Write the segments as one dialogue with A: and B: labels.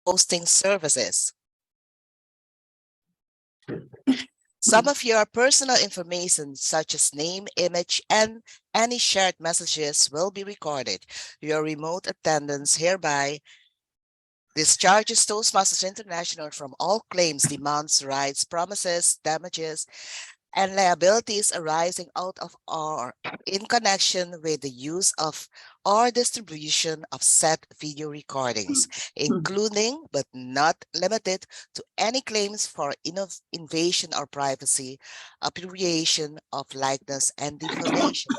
A: hosting services. Some of your personal information, such as name, image, and any shared messages will be recorded. Your remote attendance hereby discharges Toastmasters International from all claims, demands, rights, promises, damages, and liabilities arising out of or in connection with the use of or distribution of said video recordings, including but not limited to any claims for invasion or privacy, appropriation of likeness, and defamation.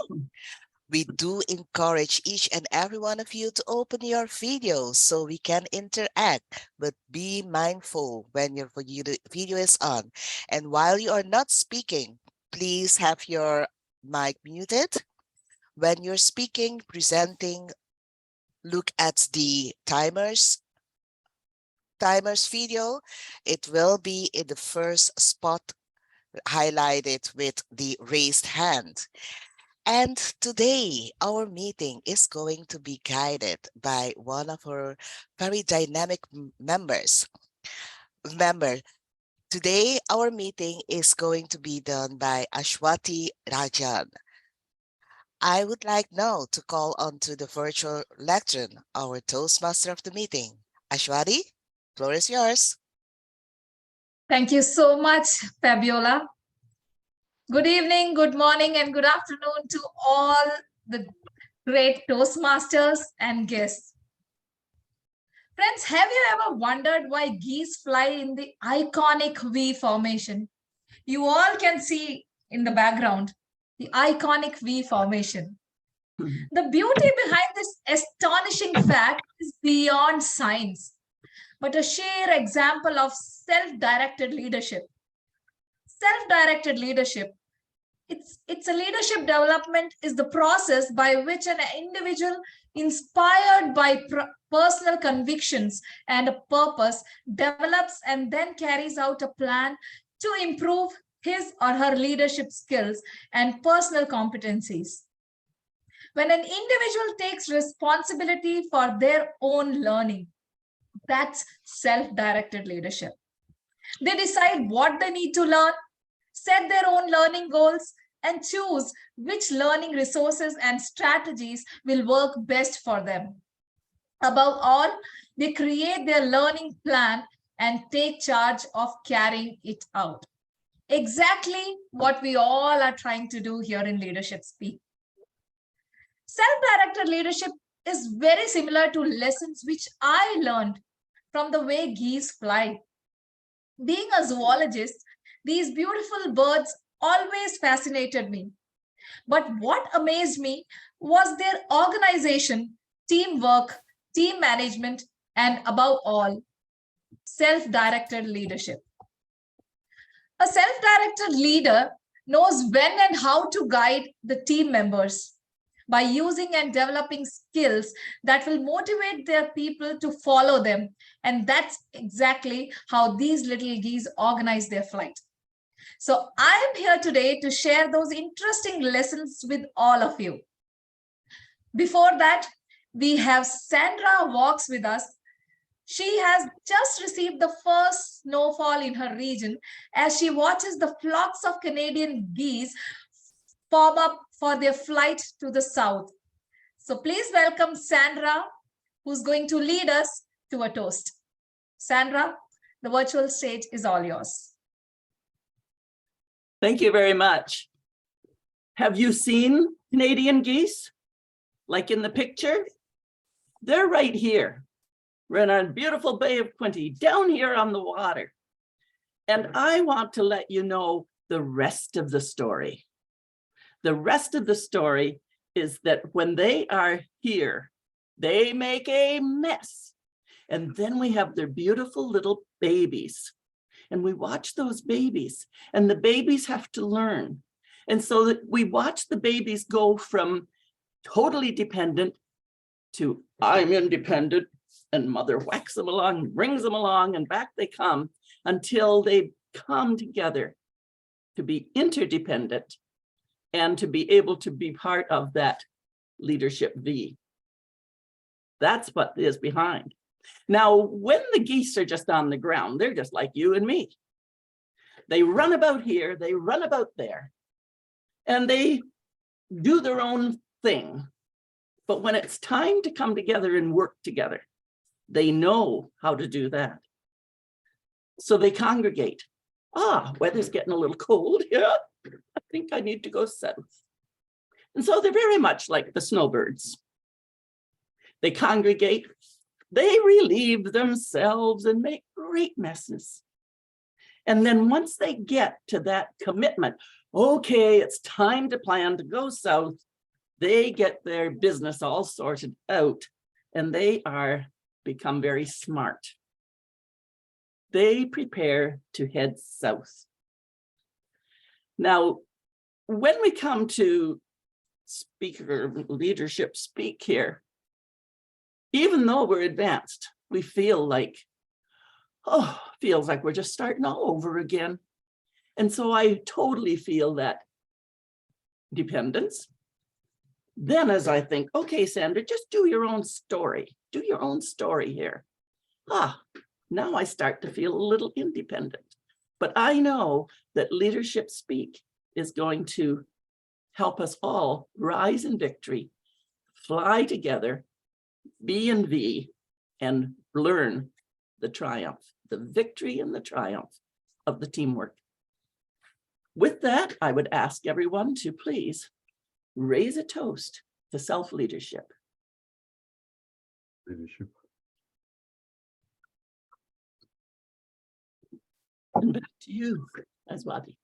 A: We do encourage each and every one of you to open your videos so we can interact, but be mindful when your video is on. And while you are not speaking, please have your mic muted. When you're speaking, presenting, look at the timer's video. It will be in the first spot highlighted with the raised hand. And today, our meeting is going to be guided by one of our very dynamic members. Remember, today, our meeting is going to be done by Aswathy Rajan. I would like now to call on to the virtual lectern, our Toastmaster of the meeting. Aswathy, floor is yours.
B: Thank you so much, Fabiola. Good evening, good morning, and good afternoon to all the great Toastmasters and guests. Friends, have you ever wondered why geese fly in the iconic V formation? You all can see in the background the iconic V formation. The beauty behind this astonishing fact is beyond science, but a sheer example of self-directed leadership. Self-directed leadership, it's a leadership development is the process by which an individual inspired by personal convictions and a purpose develops and then carries out a plan to improve his or her leadership skills and personal competencies. When an individual takes responsibility for their own learning, that's self-directed leadership. They decide what they need to learn, set their own learning goals, and choose which learning resources and strategies will work best for them. Above all, they create their learning plan and take charge of carrying it out. Exactly what we all are trying to do here in Leadership Speak. Self-directed leadership is very similar to lessons which I learned from the way geese fly. Being a zoologist, these beautiful birds always fascinated me. But what amazed me was their organization, teamwork, team management, and above all, self-directed leadership. A self-directed leader knows when and how to guide the team members by using and developing skills that will motivate their people to follow them. And that's exactly how these little geese organize their flight. So I am here today to share those interesting lessons with all of you. Before that, we have Sandra walks with us. She has just received the first snowfall in her region as she watches the flocks of Canadian geese form up for their flight to the south. So please welcome Sandra, who's going to lead us to a toast. Sandra, the virtual stage is all yours.
C: Thank you very much. Have you seen Canadian geese? Like in the picture? They're right here. We're in a beautiful Bay of Quinte, down here on the water. And I want to let you know the rest of the story. The rest of the story is that when they are here, they make a mess. And then we have their beautiful little babies. And we watch those babies, and the babies have to learn. And so that we watch the babies go from totally dependent to I'm independent, and mother whacks them along, brings them along, and back they come until they come together to be interdependent and to be able to be part of that leadership V. That's what is behind. Now, when the geese are just on the ground, they're just like you and me. They run about here, they run about there, and they do their own thing. But when it's time to come together and work together, they know how to do that. So they congregate. Weather's getting a little cold. Yeah, I think I need to go south. And so they're very much like the snowbirds. They congregate, they relieve themselves and make great messes. And then once they get to that commitment, okay, it's time to plan to go south, they get their business all sorted out and they become very smart. They prepare to head south. Now, when we come to leadership speak here, even though we're advanced, we feel like, feels like we're just starting all over again. And so I totally feel that dependence. Then as I think, okay, Sandra, just do your own story. Do your own story here. Now I start to feel a little independent. But I know that Leadership Speak is going to help us all rise in victory, fly together, be in V, and learn the triumph, the victory and the triumph of the teamwork. With that, I would ask everyone to please raise a toast to self-leadership.
D: Leadership.
C: And back to you, Aswathy.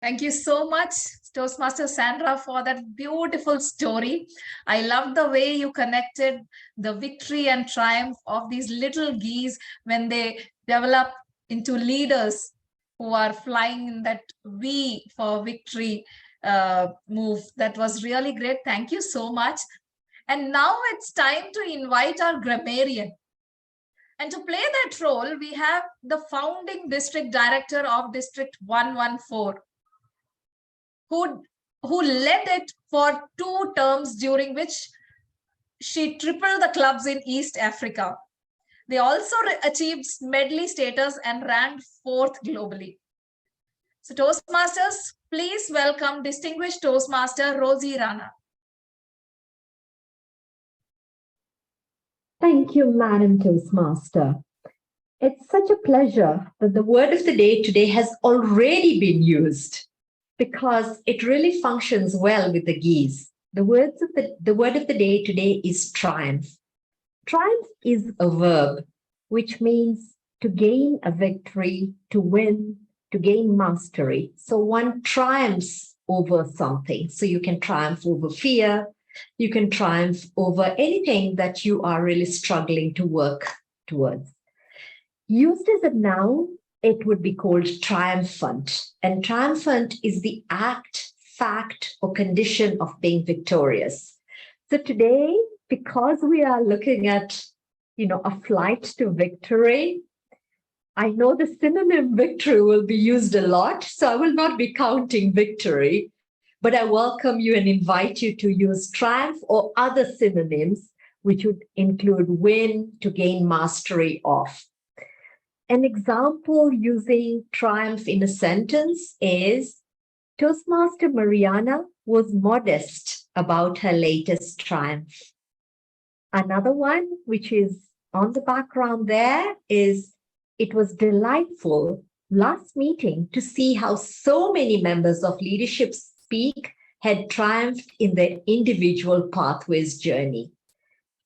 B: Thank you so much, Toastmaster Sandra, for that beautiful story. I love the way you connected the victory and triumph of these little geese when they develop into leaders who are flying in that V for victory move. That was really great. Thank you so much. And now it's time to invite our grammarian. And to play that role, we have the founding district director of District 114, who led it for 2 terms, during which she tripled the clubs in East Africa. They also achieved medley status and ranked 4th globally. So Toastmasters, please welcome distinguished Toastmaster Rosie Rana.
E: Thank you, Madam Toastmaster. It's such a pleasure that the word of the day today has already been used, because it really functions well with the geese. The word of the day today is triumph. Triumph is a verb, which means to gain a victory, to win, to gain mastery. So one triumphs over something. So you can triumph over fear. You can triumph over anything that you are really struggling to work towards. Used as a noun, it would be called triumphant. And triumphant is the act, fact, or condition of being victorious. So today, because we are looking at, a flight to victory, I know the synonym victory will be used a lot, so I will not be counting victory, but I welcome you and invite you to use triumph or other synonyms, which would include win, to gain mastery of. An example using triumph in a sentence is, Toastmaster Mariana was modest about her latest triumph. Another one, which is on the background there, is, it was delightful last meeting to see how so many members of Leadership Speak had triumphed in their individual pathways journey.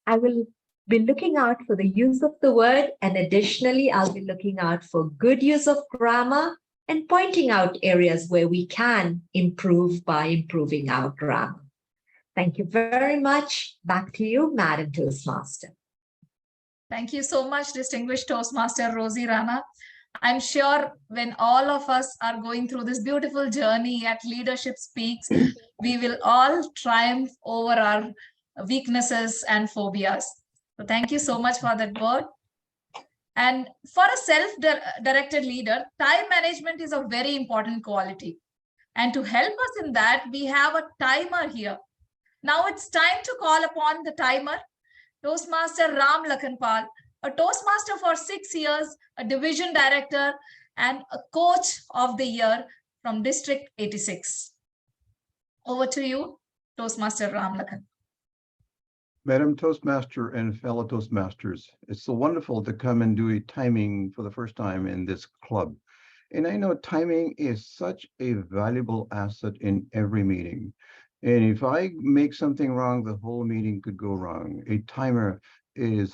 E: I will be looking out for the use of the word, and additionally, I'll be looking out for good use of grammar and pointing out areas where we can improve by improving our grammar. Thank you very much. Back to you, Madam Toastmaster.
B: Thank you so much, distinguished Toastmaster Rosie Rana. I'm sure when all of us are going through this beautiful journey at Leadership Speaks, we will all triumph over our weaknesses and phobias. So thank you so much for that word. And for a self-directed leader, time management is a very important quality. And to help us in that, we have a timer here. Now it's time to call upon the timer Toastmaster Ram Lakhanpal, a Toastmaster for 6 years, a division director, and a coach of the year from District 86. Over to you, Toastmaster Ram Lakhan.
D: Madam Toastmaster and fellow Toastmasters, it's so wonderful to come and do a timing for the first time in this club. And I know timing is such a valuable asset in every meeting. And if I make something wrong, the whole meeting could go wrong. A timer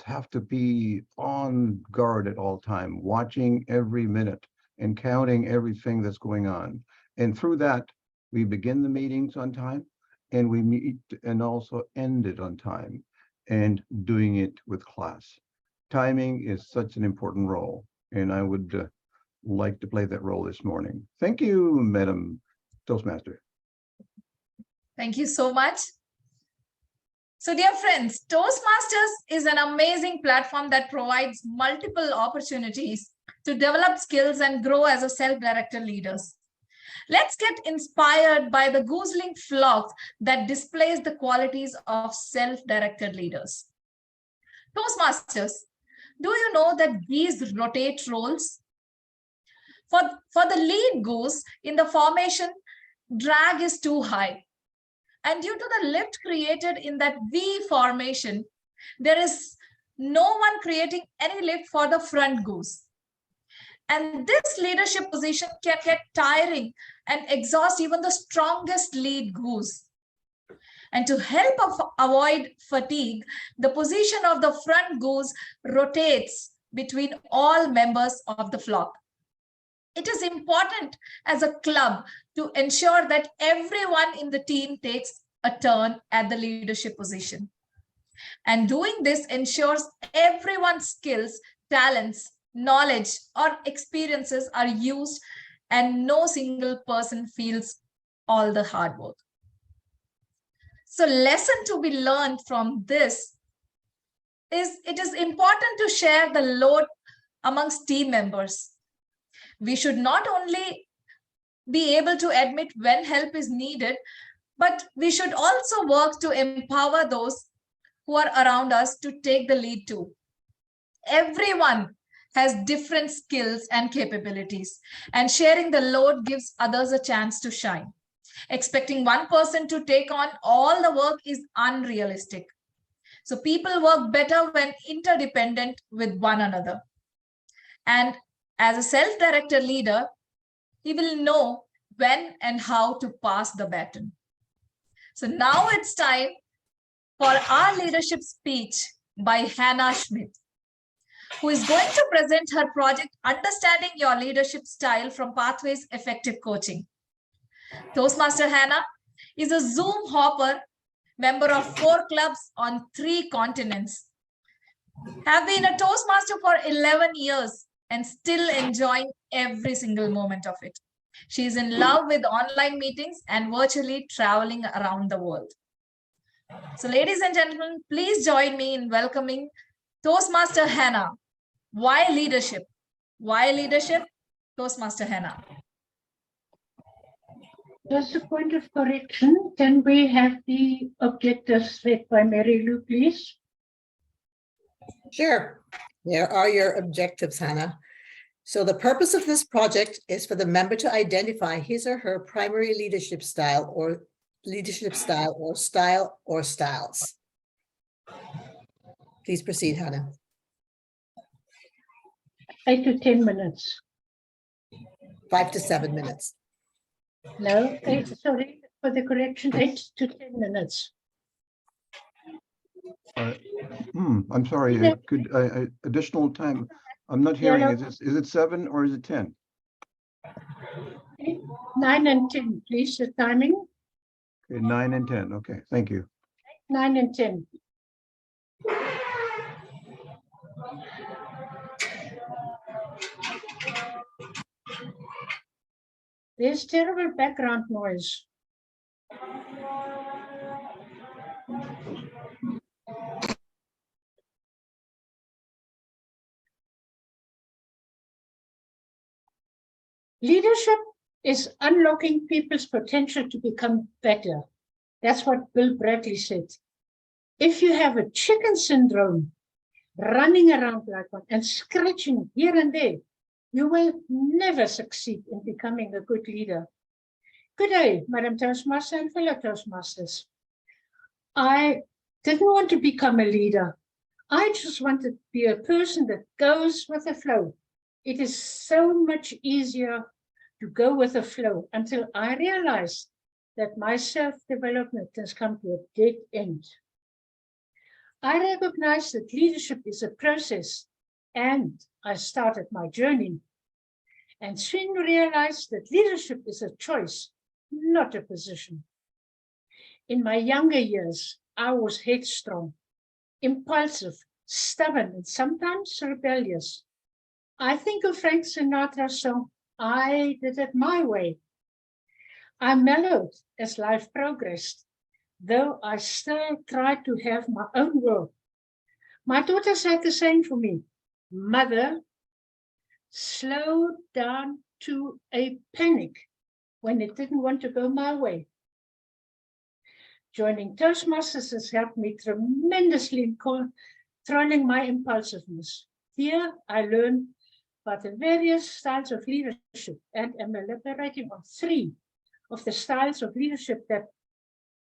D: have to be on guard at all time, watching every minute and counting everything that's going on. And through that, we begin the meetings on time, and we meet and also end it on time, and doing it with class. Timing is such an important role, and I would like to play that role this morning. Thank you, Madam Toastmaster.
B: Thank you so much. So dear friends, Toastmasters is an amazing platform that provides multiple opportunities to develop skills and grow as a self-directed leaders. Let's get inspired by the goosling flock that displays the qualities of self-directed leaders. Toastmasters, do you know that geese rotate roles? For the lead goose in the formation, drag is too high. And due to the lift created in that V formation, there is no one creating any lift for the front goose. And this leadership position can get tiring and exhaust even the strongest lead goose. And to help avoid fatigue, the position of the front goose rotates between all members of the flock. It is important as a club to ensure that everyone in the team takes a turn at the leadership position. And doing this ensures everyone's skills, talents, knowledge, or experiences are used and no single person feels all the hard work. So lesson to be learned from this is it is important to share the load amongst team members. We should not only be able to admit when help is needed, but we should also work to empower those who are around us to take the lead too. Everyone has different skills and capabilities, and sharing the load gives others a chance to shine. Expecting one person to take on all the work is unrealistic. So people work better when interdependent with one another. And as a self-directed leader, he will know when and how to pass the baton. So now it's time for our leadership speech by Hannah Schmidt, who is going to present her project, Understanding Your Leadership Style from Pathways Effective Coaching. Toastmaster Hannah is a Zoom hopper, member of 4 clubs on 3 continents, have been a Toastmaster for 11 years and still enjoying every single moment of it. She is in love with online meetings and virtually traveling around the world. So ladies and gentlemen, please join me in welcoming Toastmaster Hannah. Why leadership? Why leadership? Toastmaster Hannah.
F: Just a point of correction. Can we have the objectives read by Mary Lou, please?
G: Sure. There are your objectives, Hannah. So the purpose of this project is for the member to identify his or her primary leadership style or styles. Please proceed, Hannah.
F: 8 to 10 minutes.
G: 5 to 7 minutes.
F: No, sorry for the correction, 8 to 10 minutes.
D: I'm sorry, additional time. I'm not hearing. Is it 7 or is it 10?
F: 9 and 10, please, the timing.
D: Okay, 9 and 10. Okay, thank you.
F: 9 and 10. There's terrible background noise. Leadership is unlocking people's potential to become better. That's what Bill Bradley said. If you have a chicken syndrome, running around like one and scratching here and there, you will never succeed in becoming a good leader. Good day, Madam Toastmaster and fellow Toastmasters. I didn't want to become a leader. I just wanted to be a person that goes with the flow. It is so much easier to go with the flow until I realized that my self-development has come to a dead end. I recognized that leadership is a process, and I started my journey. And soon realized that leadership is a choice, not a position. In my younger years, I was headstrong, impulsive, stubborn, and sometimes rebellious. I think of Frank Sinatra's song, I Did It My Way. I mellowed as life progressed, though I still tried to have my own world. My daughter said the same for me. Mother, slow down to a panic when it didn't want to go my way. Joining Toastmasters has helped me tremendously in controlling my impulsiveness. Here I learned about the various styles of leadership and am elaborating on 3 of the styles of leadership that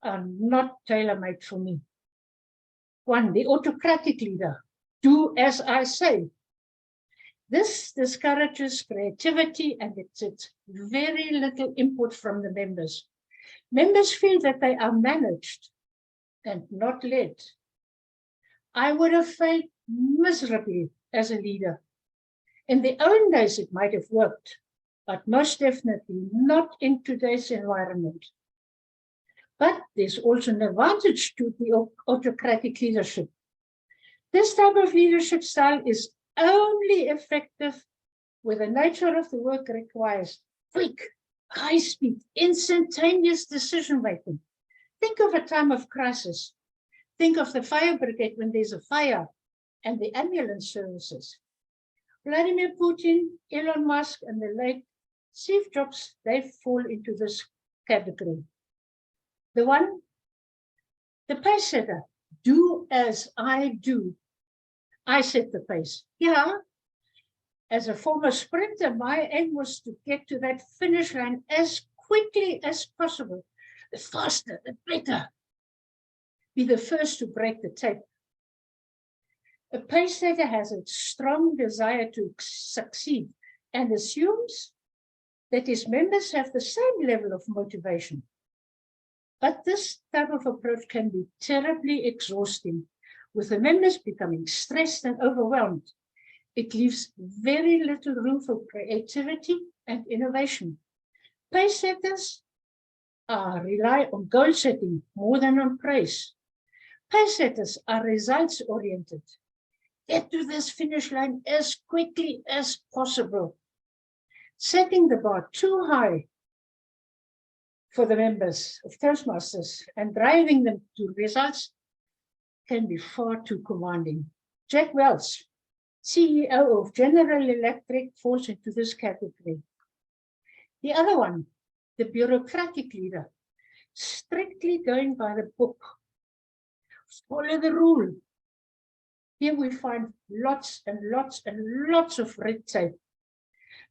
F: are not tailor-made for me. 1, the autocratic leader. Do as I say. This discourages creativity and it's very little input from the members. Members feel that they are managed and not led. I would have failed miserably as a leader. In the old days, it might have worked, but most definitely not in today's environment. But there's also an advantage to the autocratic leadership. This type of leadership style is only effective where the nature of the work requires quick, high-speed, instantaneous decision-making. Think of a time of crisis. Think of the fire brigade when there's a fire and the ambulance services. Vladimir Putin, Elon Musk, and the late Steve Jobs, they fall into this category. The pace setter, do as I do. I set the pace. Yeah, as a former sprinter, my aim was to get to that finish line as quickly as possible. The faster, the better. Be the first to break the tape. A pace setter has a strong desire to succeed and assumes that his members have the same level of motivation. But this type of approach can be terribly exhausting, with the members becoming stressed and overwhelmed. It leaves very little room for creativity and innovation. Pace setters rely on goal setting more than on praise. Pace setters are results-oriented. Get to this finish line as quickly as possible. Setting the bar too high for the members of Toastmasters and driving them to results can be far too commanding. Jack Welch, CEO of General Electric, falls into this category. The other one, the bureaucratic leader, strictly going by the book. Follow the rule. Here we find lots and lots and lots of red tape.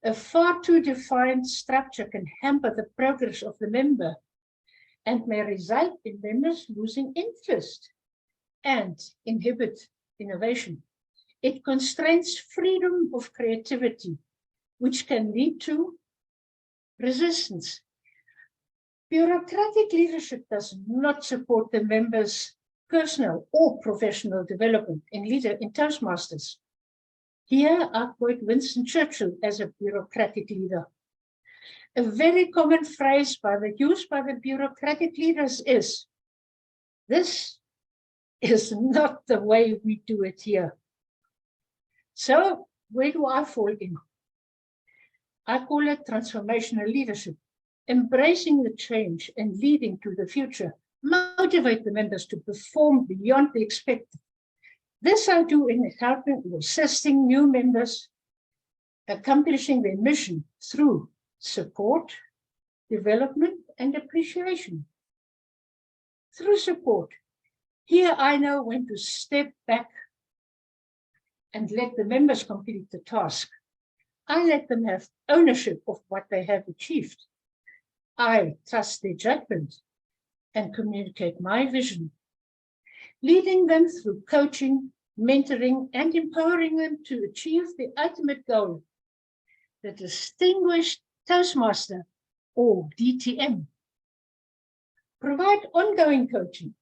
F: A far too defined structure can hamper the progress of the member and may result in members losing interest and inhibit innovation. It constrains freedom of creativity, which can lead to resistance. Bureaucratic leadership does not support the members' personal or professional development in Toastmasters. Here I quote Winston Churchill as a bureaucratic leader. A very common phrase used by the bureaucratic leaders is, "This is not the way we do it here." So where do I fall in? I call it transformational leadership, embracing the change and leading to the future, motivate the members to perform beyond the expected. This I do in helping or assisting new members accomplishing their mission through support, development, and appreciation. Through support, Here I know when to step back and let the members complete the task. I let them have ownership of what they have achieved. I trust their judgment and communicate my vision, leading them through coaching, mentoring, and empowering them to achieve the ultimate goal, the Distinguished Toastmaster, or DTM. Provide ongoing coaching,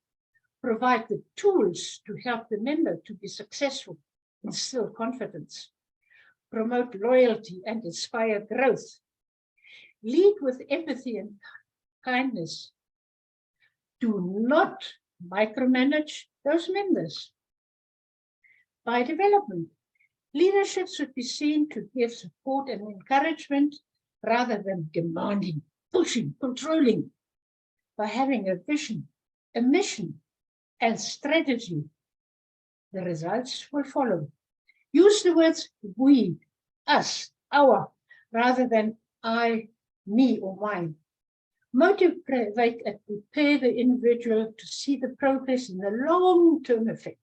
F: provide the tools to help the member to be successful, instill confidence, promote loyalty and inspire growth, lead with empathy and kindness. Do not micromanage those members. By development, leadership should be seen to give support and encouragement rather than demanding, pushing, controlling. By having a vision, a mission, and strategy, the results will follow. Use the words we, us, our, rather than I, me, or mine. Motivate and prepare the individual to see the progress in the long-term effect.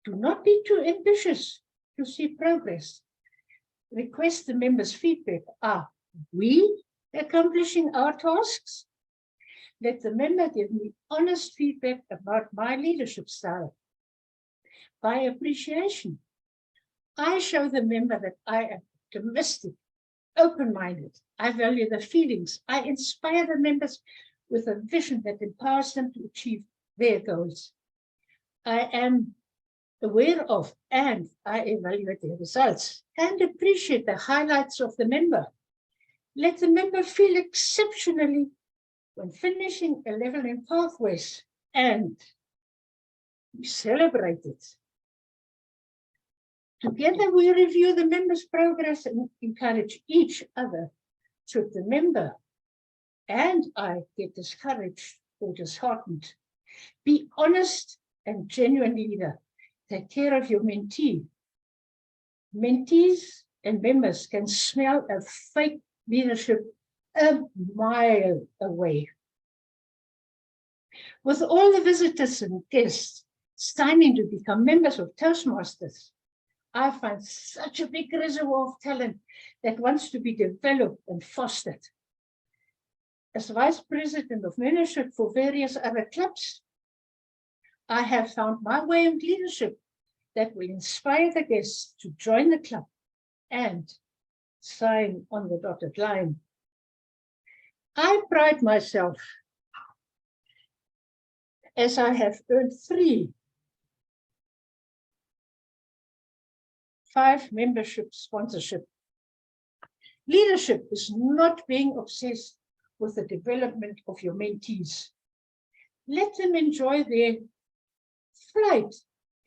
F: Do not be too ambitious to see progress. Request the members' feedback. Are we accomplishing our tasks? Let the member give me honest feedback about my leadership style. By appreciation, I show the member that I am optimistic, open-minded. I value their feelings. I inspire the members with a vision that empowers them to achieve their goals. I am aware of and I evaluate their results and appreciate the highlights of the member. Let the member feel exceptionally when finishing a level in pathways, and we celebrate it. Together we review the members' progress and encourage each other. Should the member and I get discouraged or disheartened, be honest and genuine leader. Take care of your mentee. Mentees and members can smell a fake leadership a mile away. With all the visitors and guests signing to become members of Toastmasters, I find such a big reservoir of talent that wants to be developed and fostered. As Vice President of Membership for various other clubs, I have found my way of leadership that will inspire the guests to join the club and sign on the dotted line. I pride myself as I have earned 5 membership sponsorship. Leadership is not being obsessed with the development of your mentees. Let them enjoy their flight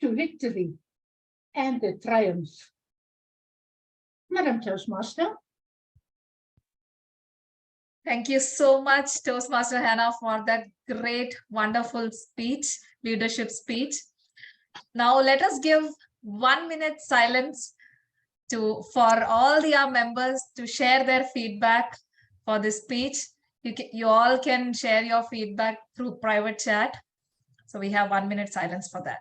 F: to victory and the triumph. Madam Toastmaster.
B: Thank you so much, Toastmaster Hannah, for that great, wonderful speech, leadership speech. Now let us give 1 minute silence for all our members to share their feedback for this speech. You all can share your feedback through private chat. So we have 1 minute silence for that.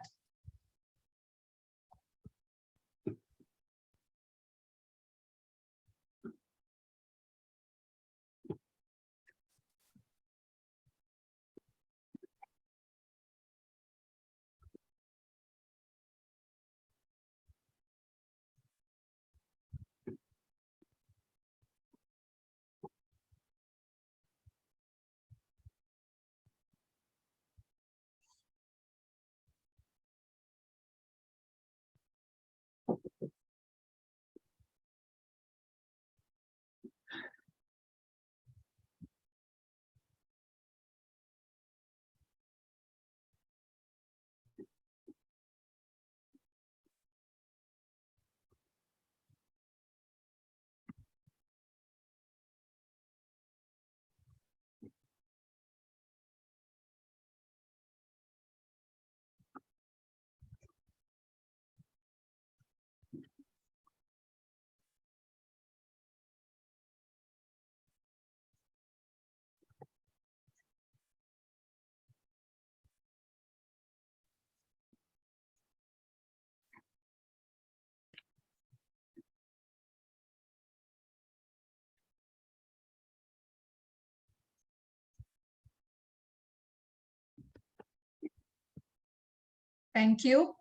B: Thank you.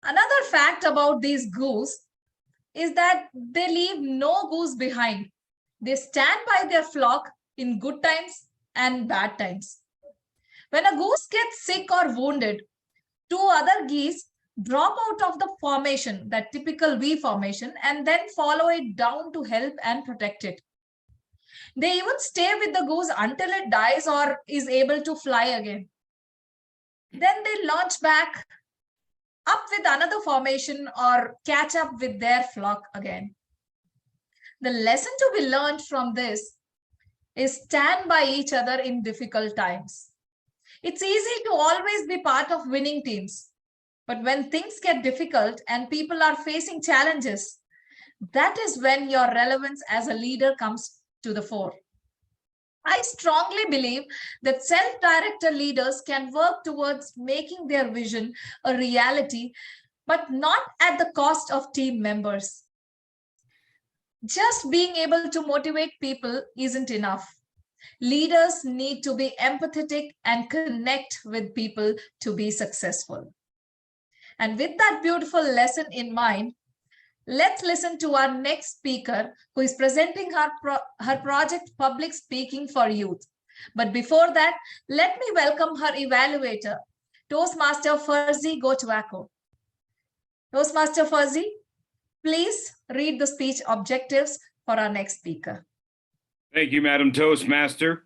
B: Another fact about these goose is that they leave no goose behind. They stand by their flock in good times and bad times. When a goose gets sick or wounded, two other geese drop out of the formation, that typical V formation, and then follow it down to help and protect it. They even stay with the goose until it dies or is able to fly again. Then they launch back up with another formation or catch up with their flock again. The lesson to be learned from this is stand by each other in difficult times. It's easy to always be part of winning teams, but when things get difficult and people are facing challenges, that is when your relevance as a leader comes to the fore. I strongly believe that self-directed leaders can work towards making their vision a reality, but not at the cost of team members. Just being able to motivate people isn't enough. Leaders need to be empathetic and connect with people to be successful. And with that beautiful lesson in mind, let's listen to our next speaker who is presenting her project Public Speaking for Youth. But before that, let me welcome her evaluator, Toastmaster Ferzi Gochwako. Toastmaster Ferzi, please read the speech objectives for our next speaker.
H: Thank you, Madam Toastmaster.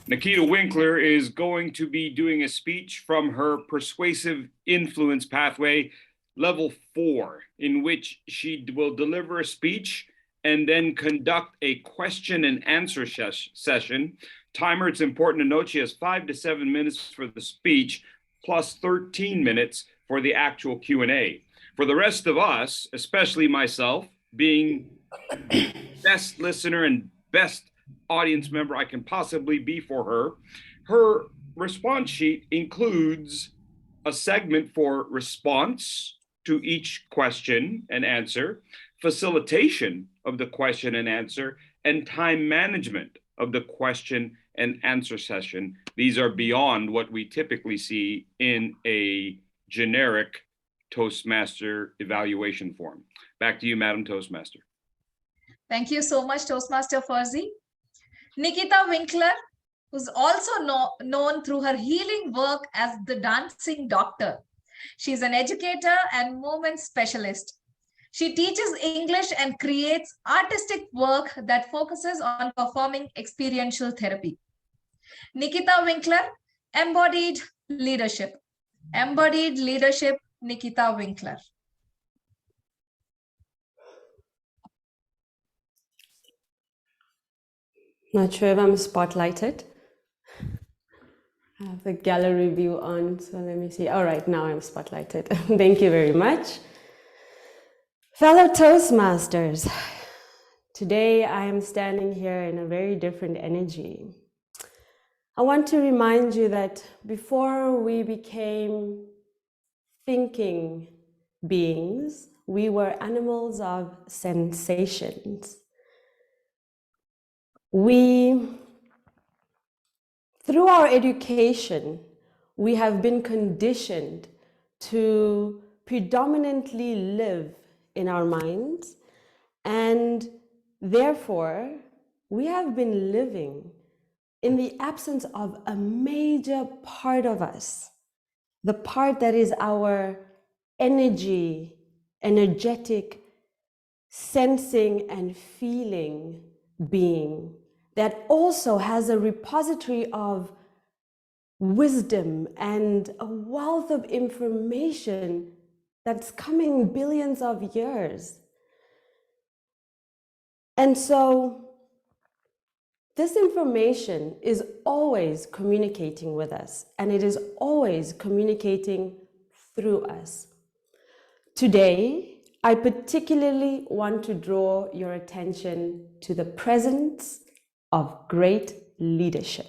H: Nikhita Winkler is going to be doing a speech from her Persuasive Influence Pathway Level 4, in which she will deliver a speech and then conduct a question and answer session. Timer, it's important to note she has 5 to 7 minutes for the speech, plus 13 minutes for the actual Q&A. For the rest of us, especially myself, being the best listener and best audience member I can possibly be for her, her response sheet includes a segment for response to each question and answer, facilitation of the question and answer, and time management of the question and answer session. These are beyond what we typically see in a generic Toastmaster evaluation form. Back to you, Madam Toastmaster.
B: Thank you so much, Toastmaster Ferzi. Nikhita Winkler, who's also known through her healing work as the dancing doctor. She's an educator and movement specialist. She teaches English and creates artistic work that focuses on performing experiential therapy. Nikhita Winkler, Embodied Leadership. Embodied Leadership, Nikhita Winkler.
I: Not sure if I'm spotlighted. I have the gallery view on, so let me see. All right, now I'm spotlighted. Thank you very much. Fellow Toastmasters, today I am standing here in a very different energy. I want to remind you that before we became thinking beings, we were animals of sensations. Through our education, we have been conditioned to predominantly live in our minds, and therefore, we have been living in the absence of a major part of us, the part that is our energetic, sensing and feeling being, that also has a repository of wisdom and a wealth of information that's coming billions of years. And so this information is always communicating with us, and it is always communicating through us. Today, I particularly want to draw your attention to the presence of great leadership.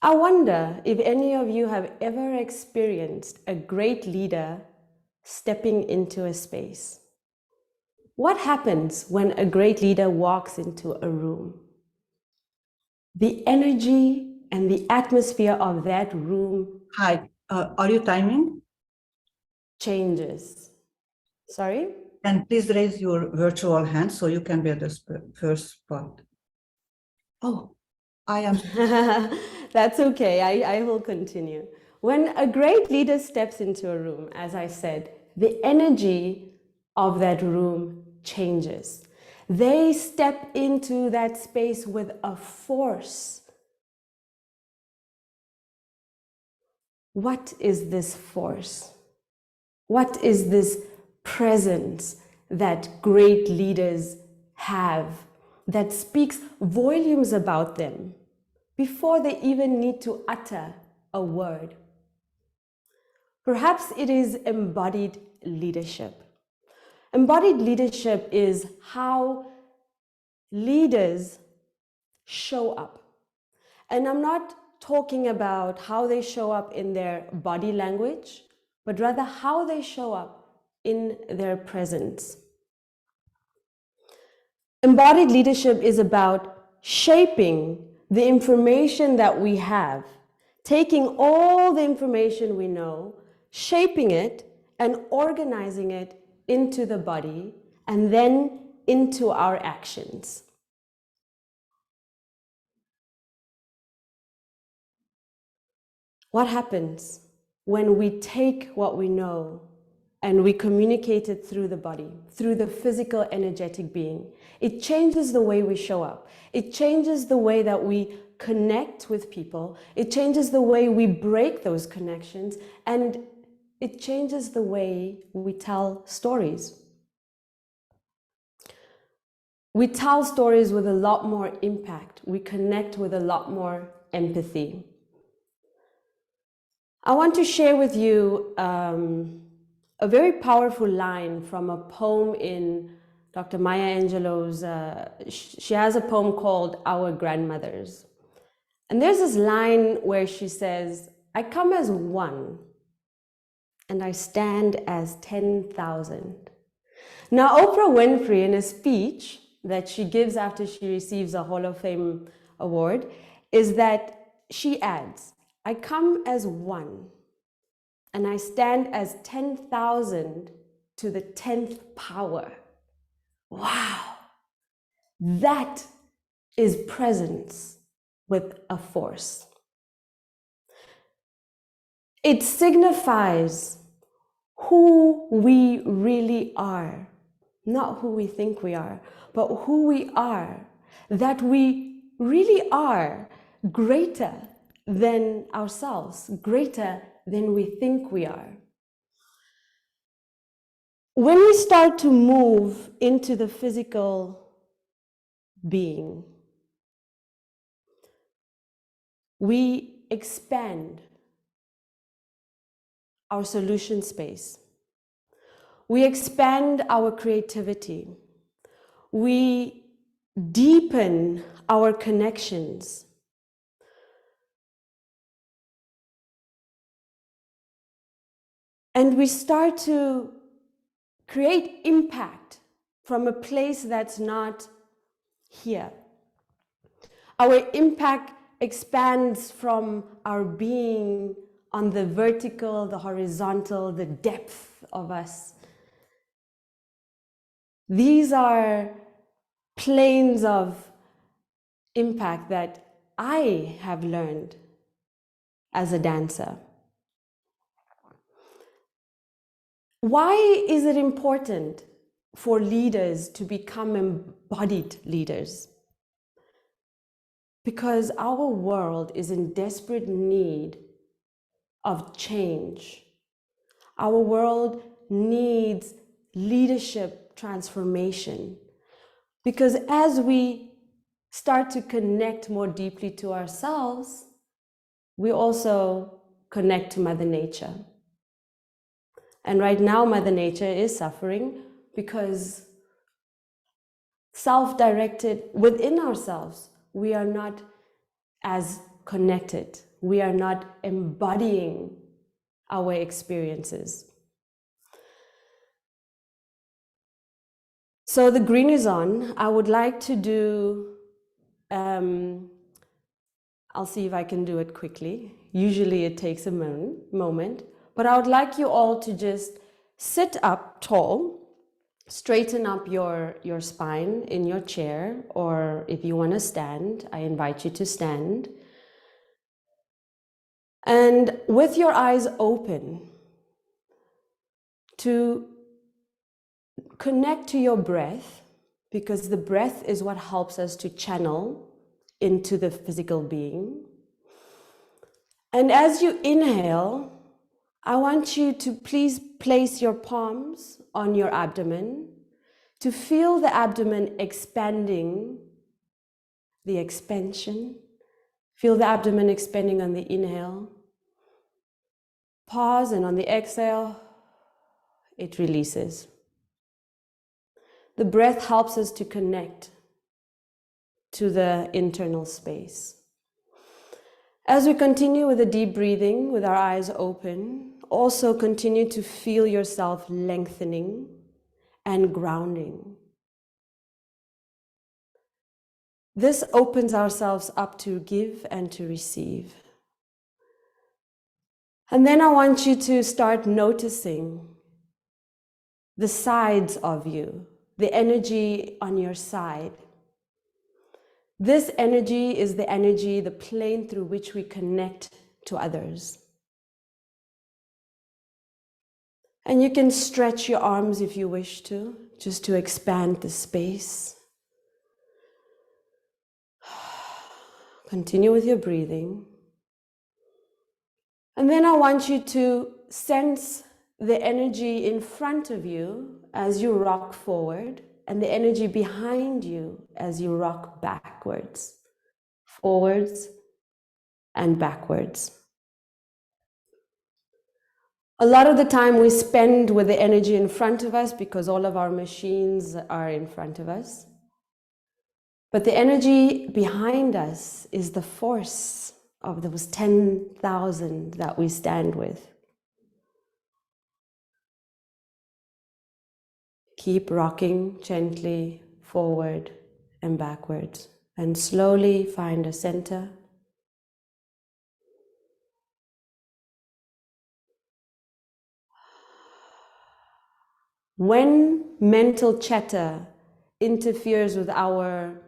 I: I wonder if any of you have ever experienced a great leader stepping into a space. What happens when a great leader walks into a room? the energy and the atmosphere of that room
J: Hi, are you timing?
I: changes. Sorry?
J: And please raise your virtual hand so you can be at the first spot. Oh, I am.
I: That's okay. I will continue. When a great leader steps into a room, as I said, the energy of that room changes. They step into that space with a force. What is this force? What is this presence that great leaders have that speaks volumes about them before they even need to utter a word? Perhaps it is embodied leadership. Embodied leadership is how leaders show up. And I'm not talking about how they show up in their body language, but rather how they show up in their presence. Embodied leadership is about shaping the information that we have, taking all the information we know, shaping it and organizing it into the body and then into our actions. What happens when we take what we know and we communicate it through the body, through the physical, energetic being? It changes the way we show up. It changes the way that we connect with people. It changes the way we break those connections, and it changes the way we tell stories. We tell stories with a lot more impact. We connect with a lot more empathy. I want to share with you a very powerful line from a poem in Dr. Maya Angelou's, she has a poem called Our Grandmothers. And there's this line where she says, I come as one and I stand as 10,000. Now, Oprah Winfrey, in a speech that she gives after she receives a Hall of Fame award, is that she adds, I come as one and I stand as 10,000 to the 10th power. Wow, that is presence with a force. It signifies who we really are, not who we think we are, but who we are, that we really are greater than ourselves, greater than we think we are. When we start to move into the physical being, we expand our solution space. We expand our creativity. We deepen our connections. And we start to create impact from a place that's not here. Our impact expands from our being on the vertical, the horizontal, the depth of us. These are planes of impact that I have learned as a dancer. Why is it important for leaders to become embodied leaders? Because our world is in desperate need of change. Our world needs leadership transformation. Because as we start to connect more deeply to ourselves, we also connect to Mother Nature. And right now, Mother Nature is suffering because self-directed within ourselves, we are not as connected. We are not embodying our experiences. So the green is on. I would like to do I'll see if I can do it quickly. Usually it takes a moment, but I would like you all to just sit up tall, straighten up your spine in your chair, or if you want to stand, I invite you to stand. And with your eyes open, to connect to your breath, because the breath is what helps us to channel into the physical being. And as you inhale, I want you to please place your palms on your abdomen, to feel the abdomen expanding, the expansion. Feel the abdomen expanding on the inhale. Pause, and on the exhale, it releases. The breath helps us to connect to the internal space. As we continue with the deep breathing, with our eyes open, also continue to feel yourself lengthening and grounding. This opens ourselves up to give and to receive. And then I want you to start noticing the sides of you, the energy on your side. This energy is the energy, the plane through which we connect to others. And you can stretch your arms if you wish to, just to expand the space. Continue with your breathing. And then I want you to sense the energy in front of you as you rock forward, and the energy behind you as you rock backwards, forwards and backwards. A lot of the time we spend with the energy in front of us because all of our machines are in front of us. But the energy behind us is the force of those 10,000 that we stand with. Keep rocking gently forward and backwards, and slowly find a center. When mental chatter interferes with our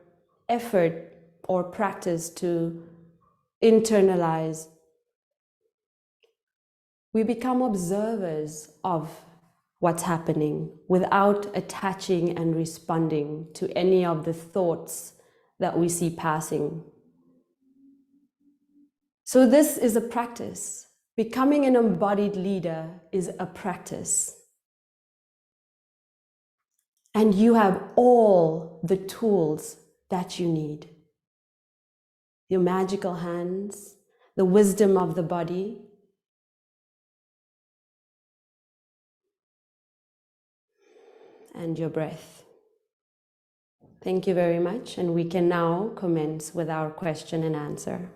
I: effort or practice to internalize, we become observers of what's happening without attaching and responding to any of the thoughts that we see passing. So this is a practice. Becoming an embodied leader is a practice. And you have all the tools that you need. Your magical hands, the wisdom of the body, and your breath. Thank you very much, and we can now commence with our question and answer.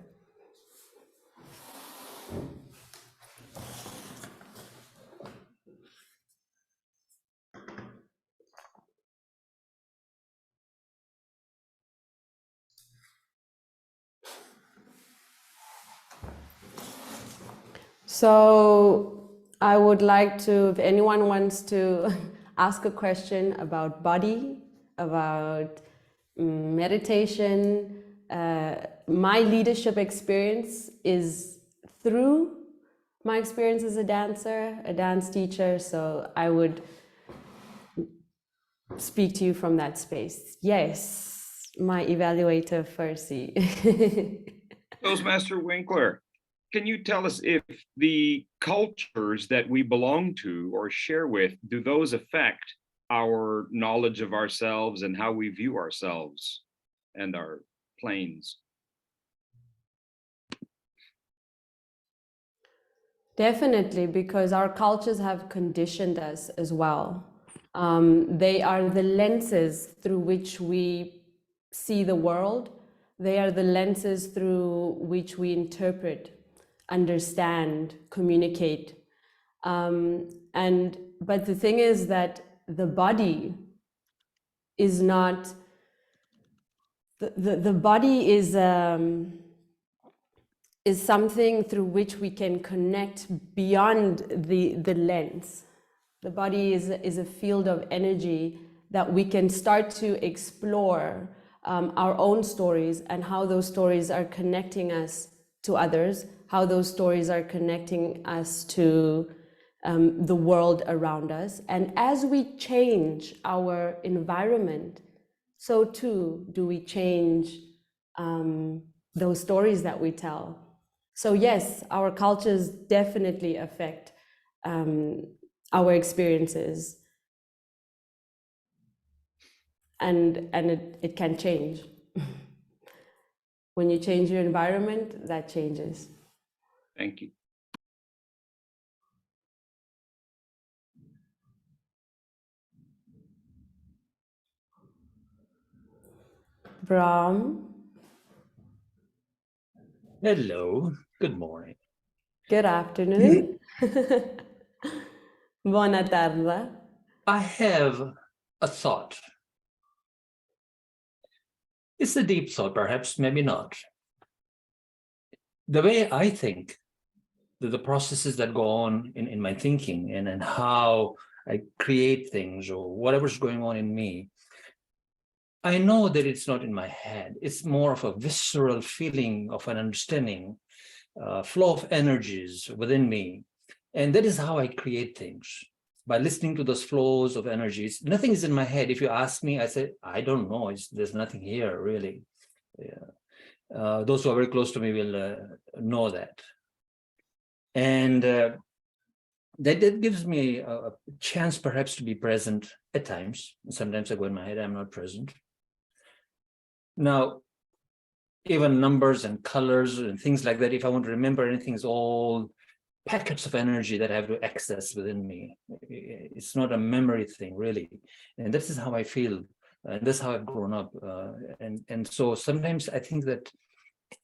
I: So I would like to, if anyone wants to ask a question about body, about meditation, my leadership experience is through my experience as a dancer, a dance teacher, so I would speak to you from that space. Yes, my evaluator, Fercy.
H: Toastmaster Winkler, can you tell us if the cultures that we belong to or share with, do those affect our knowledge of ourselves and how we view ourselves and our planes?
I: Definitely, because our cultures have conditioned us as well. They are the lenses through which we see the world. They are the lenses through which we interpret, understand, communicate. But the thing is that the body is not, the body is, is something through which we can connect beyond the lens. The body is a field of energy that we can start to explore our own stories and how those stories are connecting us to others, how those stories are connecting us to the world around us. And as we change our environment, so too do we change those stories that we tell. So yes, our cultures definitely affect our experiences, and it can change. When you change your environment, that changes.
H: Thank you.
I: Brahm,
K: Hello, good morning.
I: good afternoon. Buona tarda.
K: I have a thought. It's a deep thought, perhaps, maybe not. The way I think, the processes that go on in my thinking and how I create things or whatever's going on in me, I know that it's not in my head. It's more of a visceral feeling of an understanding, flow of energies within me. And that is how I create things. By listening to those flows of energies. Nothing is in my head. If you ask me, I say, I don't know. There's nothing here, really. Yeah. Those who are very close to me will know that. And that gives me a chance, perhaps, to be present at times. Sometimes I go in my head, I'm not present. Now, even numbers and colors and things like that, if I want to remember anything, it's all packets of energy that I have to access within me. It's not a memory thing, really. And this is how I feel. And that's how I've grown up. And so sometimes I think that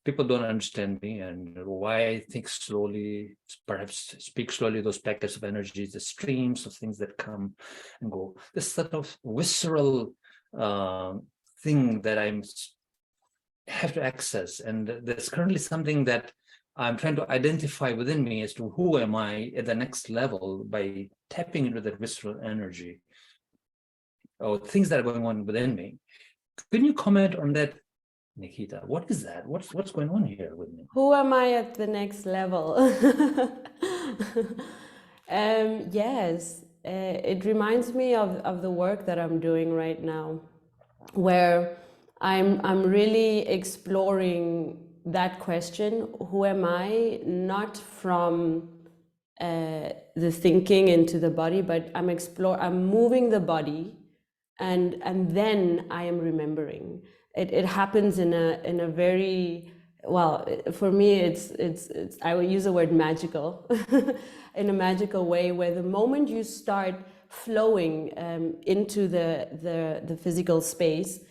K: people don't understand me and why I think slowly, perhaps speak slowly, those packets of energy, the streams of things that come and go. This sort of visceral thing that I have to access. And there's currently something that I'm trying to identify within me as to who am I at the next level by tapping into that visceral energy or things that are going on within me. Can you comment on that, Nikhita? What is that? What's going on here with me?
I: Who am I at the next level? Yes, it reminds me of the work that I'm doing right now, where I'm really exploring that question, who am I, not from the thinking into the body, but I'm moving the body, and then I am remembering. It happens in a very, well, for me it's I would use the word magical, in a magical way, where the moment you start flowing into the physical space,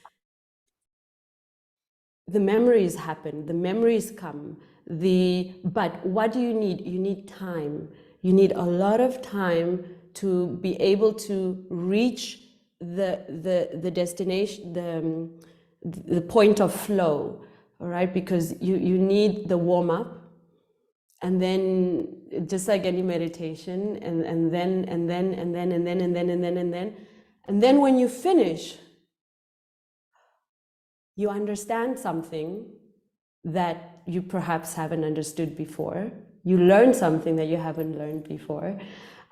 I: the memories happen, the memories come. But what do you need? You need time. You need a lot of time to be able to reach the destination, the point of flow, all right? Because you need the warm up, and then just like any meditation, and then when you finish, you understand something that you perhaps haven't understood before. You learn something that you haven't learned before.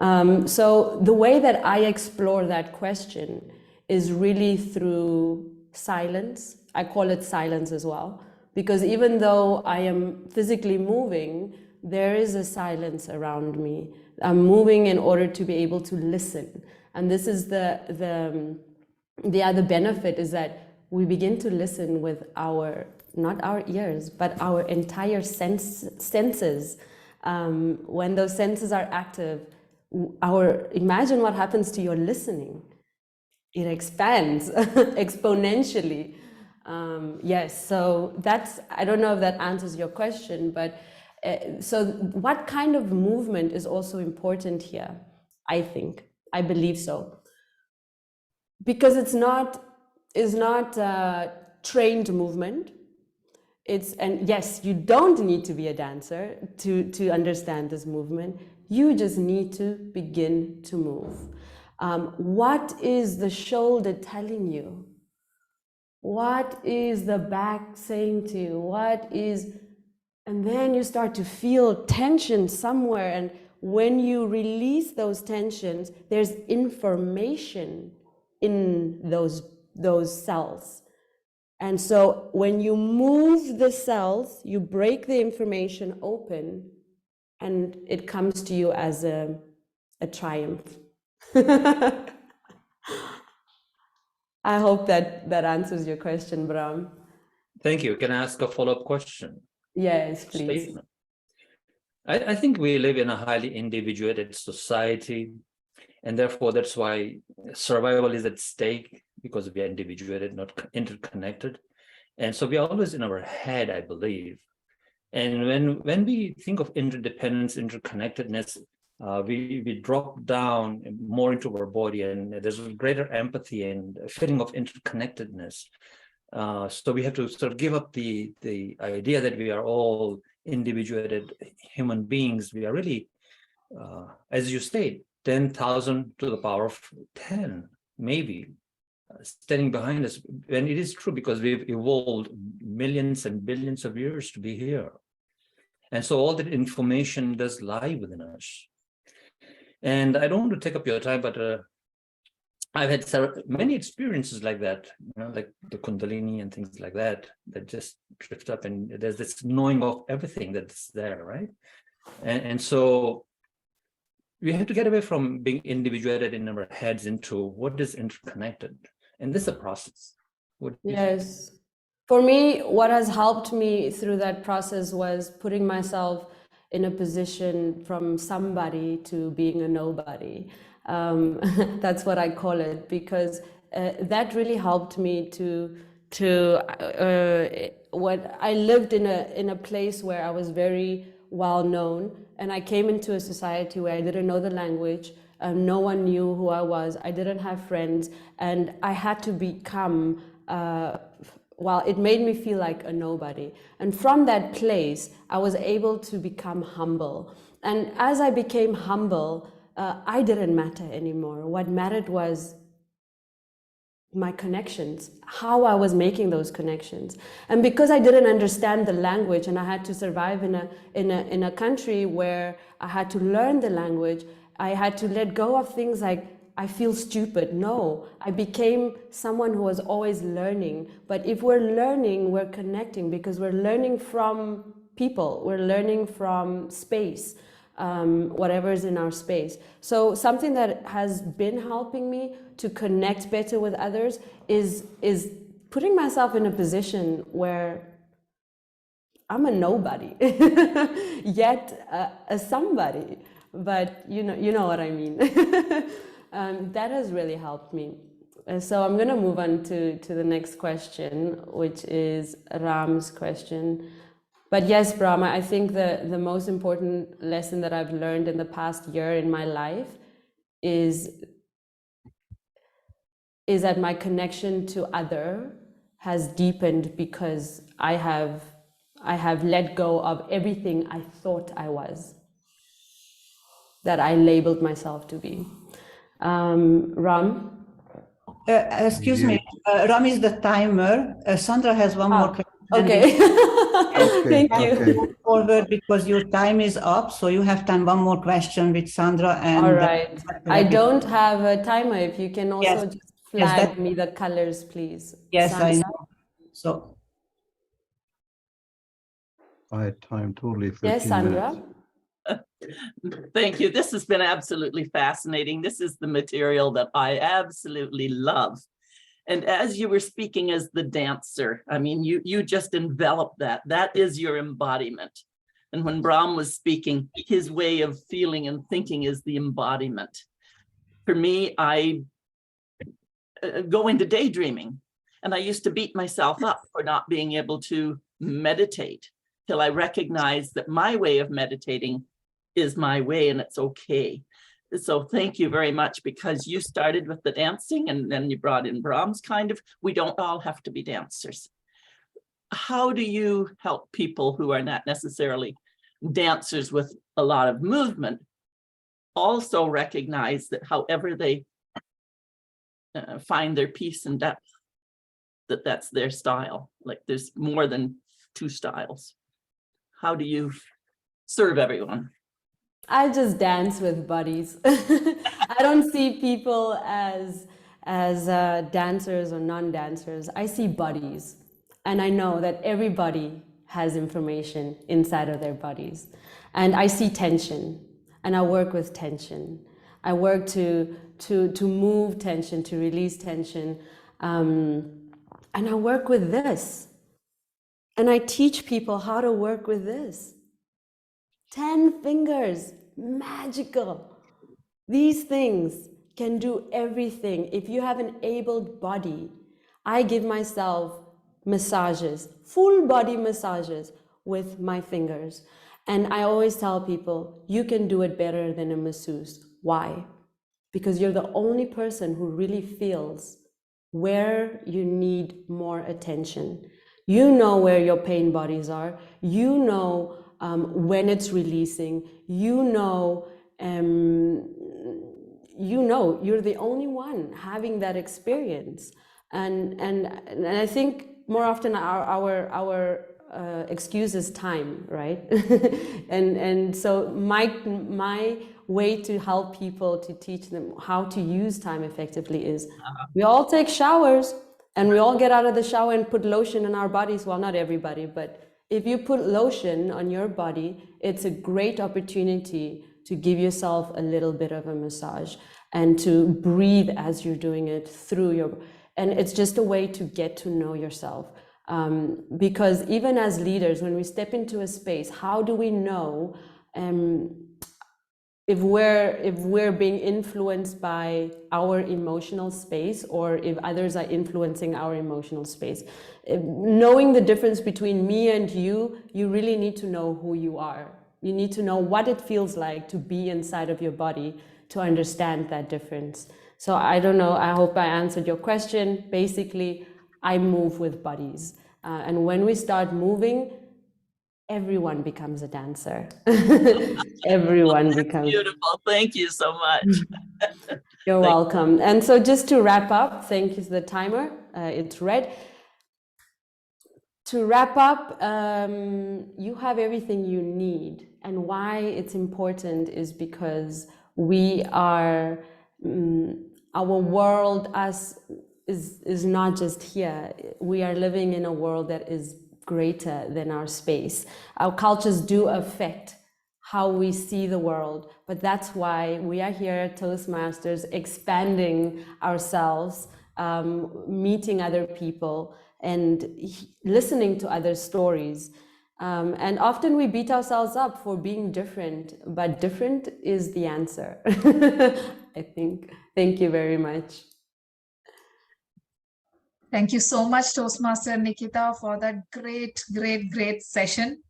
I: So the way that I explore that question is really through silence. I call it silence as well, because even though I am physically moving, there is a silence around me. I'm moving in order to be able to listen. And this is the other benefit, is that we begin to listen with not our ears, but our entire senses. When those senses are active, imagine what happens to your listening. It expands exponentially. Yes, so I don't know if that answers your question, but so what kind of movement is also important here? I believe so. Because it's not trained movement. and yes, you don't need to be a dancer to understand this movement. You just need to begin to move. What is the shoulder telling you? What is the back saying to you? And then you start to feel tension somewhere. And when you release those tensions, there's information in those cells. And so when you move the cells, you break the information open, and it comes to you as a triumph. I hope that answers your question, Bram.
K: Thank you. Can I ask a follow-up question?
I: Yes, please.
K: Statement. I think we live in a highly individuated society, and therefore that's why survival is at stake, because we are individuated, not interconnected. And so we are always in our head, I believe. And when we think of interdependence, interconnectedness, we drop down more into our body, and there's a greater empathy and a feeling of interconnectedness. So we have to sort of give up the idea that we are all individuated human beings. We are really, as you state, 10,000 to the power of 10, maybe, standing behind us. And it is true, because we've evolved millions and billions of years to be here. And so all that information does lie within us. And I don't want to take up your time, but I've had many experiences like that, like the Kundalini and things like that just drift up, and there's this knowing of everything that's there, right? And so we have to get away from being individuated in our heads into what is interconnected. And this is a process.
I: Yes. For me, what has helped me through that process was putting myself in a position from somebody to being a nobody. That's what I call it, because that really helped me what I lived in a place where I was very well known, and I came into a society where I didn't know the language. No one knew who I was. I didn't have friends, and I had to become it made me feel like a nobody. And from that place, I was able to become humble. And as I became humble, I didn't matter anymore. What mattered was my connections, how I was making those connections. And because I didn't understand the language, and I had to survive in a country where I had to learn the language, I had to let go of things like, I feel stupid. No, I became someone who was always learning. But if we're learning, we're connecting, because we're learning from people, we're learning from space, whatever is in our space. So something that has been helping me to connect better with others is putting myself in a position where I'm a nobody, yet a somebody. But you know what I mean. That has really helped me. So I'm going to move on to the next question, which is Ram's question. But yes, Brahma, I think the most important lesson that I've learned in the past year in my life is that my connection to other has deepened, because I have let go of everything I thought I was, that I labeled myself to be. Ram?
J: Excuse me, Ram is the timer. Sandra has one more question.
I: Okay. Thank you.
J: Move forward, because your time is up, so you have time one more question with Sandra. And
I: all right. I don't have a timer. If you can also just flag me the colors, please.
J: Yes,
I: Sandra?
J: I know. So
D: I had time totally 13
I: yes, Sandra.
D: minutes.
C: Thank you. This has been absolutely fascinating. This is the material that I absolutely love. And as you were speaking as the dancer, I mean, you just enveloped that. That is your embodiment. And when Brahm was speaking, his way of feeling and thinking is the embodiment. For me, I go into daydreaming, and I used to beat myself up for not being able to meditate, till I recognized that my way of meditating is my way, and it's okay. So thank you very much, because you started with the dancing, and then you brought in Brahms, kind of. We don't all have to be dancers. how do you help people who are not necessarily dancers with a lot of movement also recognize that however they find their peace and depth, that's their style? Like there's more than two styles. How do you serve everyone?
I: I just dance with buddies. I don't see people as dancers or non-dancers. I see buddies, and I know that everybody has information inside of their bodies. And I see tension, and I work with tension. I work to move tension, to release tension, and I work with this. And I teach people how to work with this. 10 fingers, magical. These things can do everything. If you have an abled body, I give myself massages, full body massages with my fingers. And I always tell people, you can do it better than a masseuse. Why? Because you're the only person who really feels where you need more attention. You know where your pain bodies are. You know when it's releasing. You know, you're the only one having that experience. And I think more often our excuse is time, right? and so my way to help people, to teach them how to use time effectively is we all take showers and we all get out of the shower and put lotion on our bodies. Well, not everybody, but if you put lotion on your body, it's a great opportunity to give yourself a little bit of a massage and to breathe as you're doing it through your, and it's just a way to get to know yourself. Because even as leaders, when we step into a space, how do we know if we're being influenced by our emotional space, or if others are influencing our emotional space? Knowing the difference between me and you really need to know who you are. You need to know what it feels like to be inside of your body to understand that difference. So I don't know, I hope I answered your question. Basically, I move with buddies. And when we start moving, everyone becomes a dancer. Everyone becomes.
C: Beautiful. Thank you so much.
I: You're welcome. And so just to wrap up, thank you to the timer. It's red. To wrap up, you have everything you need. And why it's important is because we are, our world is not just here. We are living in a world that is greater than our space. Our cultures do affect how we see the world, but that's why we are here at Toastmasters, expanding ourselves, meeting other people, and listening to other stories. And often we beat ourselves up for being different, but different is the answer. I think. Thank you very much.
B: Thank you so much, Toastmaster Nikhita, for that great session.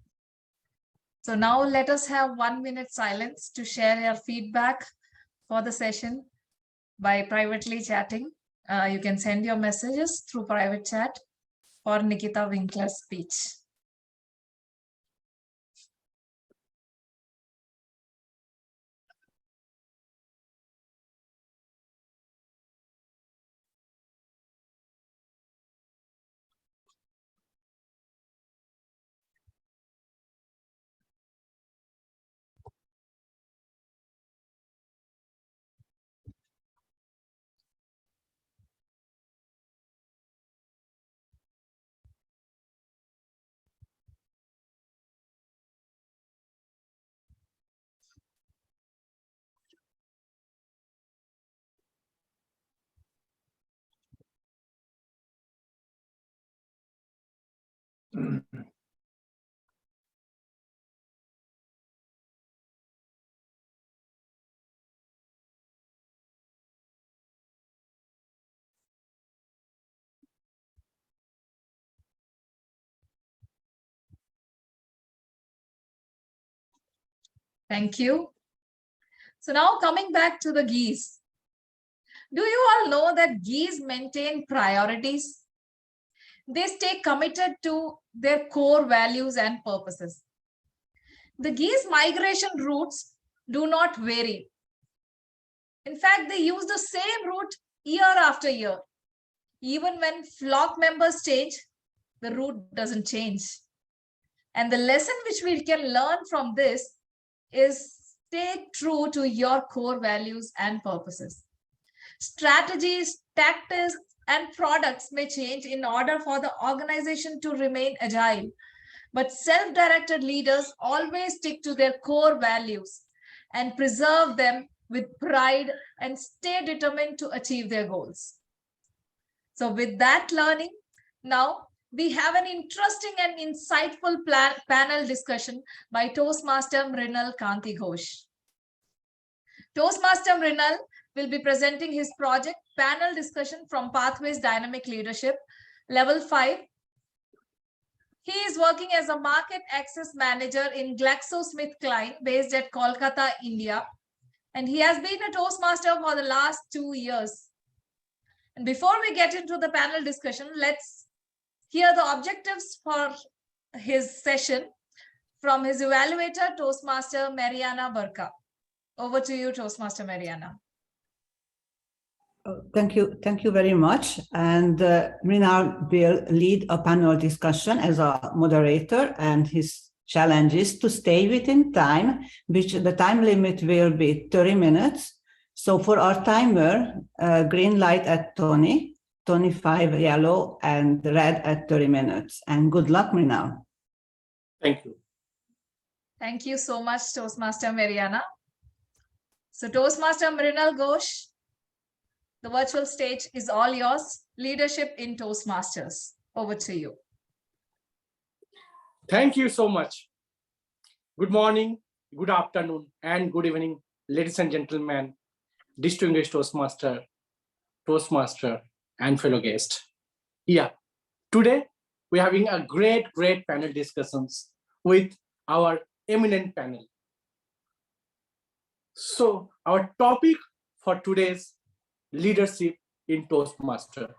B: So now let us have 1 minute silence to share your feedback for the session by privately chatting. You can send your messages through private chat for Nikhita Winkler's speech. Thank you. So now coming back to the geese. Do you all know that geese maintain priorities? they stay committed to their core values and purposes. The geese migration routes do not vary. In fact, they use the same route year after year. Even when flock members change, the route doesn't change. And the lesson which we can learn from this is stay true to your core values and purposes. Strategies, tactics, and products may change in order for the organization to remain agile, but self-directed leaders always stick to their core values and preserve them with pride and stay determined to achieve their goals. So with that learning, now we have an interesting and insightful panel discussion by Toastmaster Mrinal Kanti Ghosh. Toastmaster Mrinal will be presenting his project panel discussion from Pathways Dynamic Leadership, Level 5. He is working as a market access manager in GlaxoSmithKline based at Kolkata, India. And he has been a Toastmaster for the last 2 years. And before we get into the panel discussion, let's hear the objectives for his session from his evaluator, Toastmaster Mariana Burka. Over to you, Toastmaster Mariana.
J: Thank you very much. And Mrinal will lead a panel discussion as a moderator, and his challenge is to stay within time, which the time limit will be 30 minutes. So for our timer, green light at Tony, 5 yellow, and red at 30 minutes. And good luck, Mrinal.
L: Thank you.
B: Thank you so much, Toastmaster Mariana. So Toastmaster Mrinal Ghosh, the virtual stage is all yours. Leadership in Toastmasters. Over to you.
L: Thank you so much. Good morning, good afternoon, and good evening, ladies and gentlemen, distinguished Toastmaster, and fellow guests. Yeah, today we're having a great panel discussions with our eminent panel. So our topic for today's leadership in Toastmaster.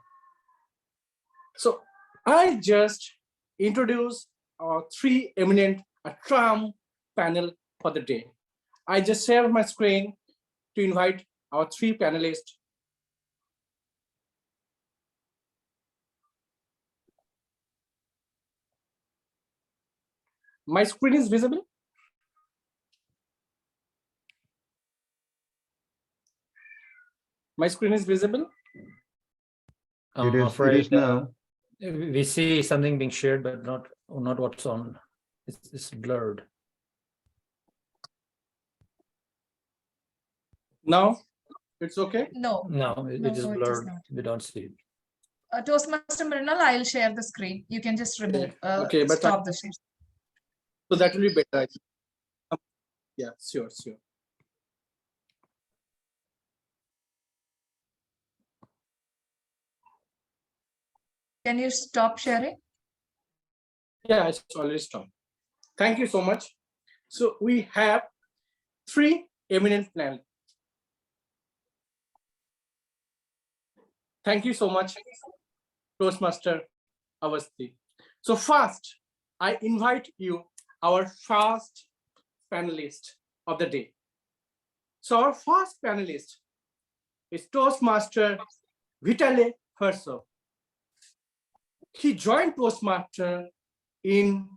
L: So I just introduced our three eminent tram panel for the day. I just share my screen to invite our three panelists. My screen is visible? My screen is visible?
K: I'm
D: It
K: afraid
D: is now.
K: we see something being shared, but not what's on. It's blurred.
L: Now it's okay?
B: No.
K: No, it is
B: No, it is
K: blurred.
B: not.
K: We don't see it.
B: Toastmaster Mrinal, I'll share the screen. You can just remove,
L: Okay, but
B: stop the share.
L: So that will be better, I think. Yeah, sure.
B: Can you stop sharing?
L: Yeah, it's already stopped. Thank you so much. So we have three eminent panelists. Thank you so much, Toastmaster Aswathy. So first, I invite you, our first panelist of the day. So our first panelist is Toastmaster Vitaly Persuasive. He joined Toastmaster in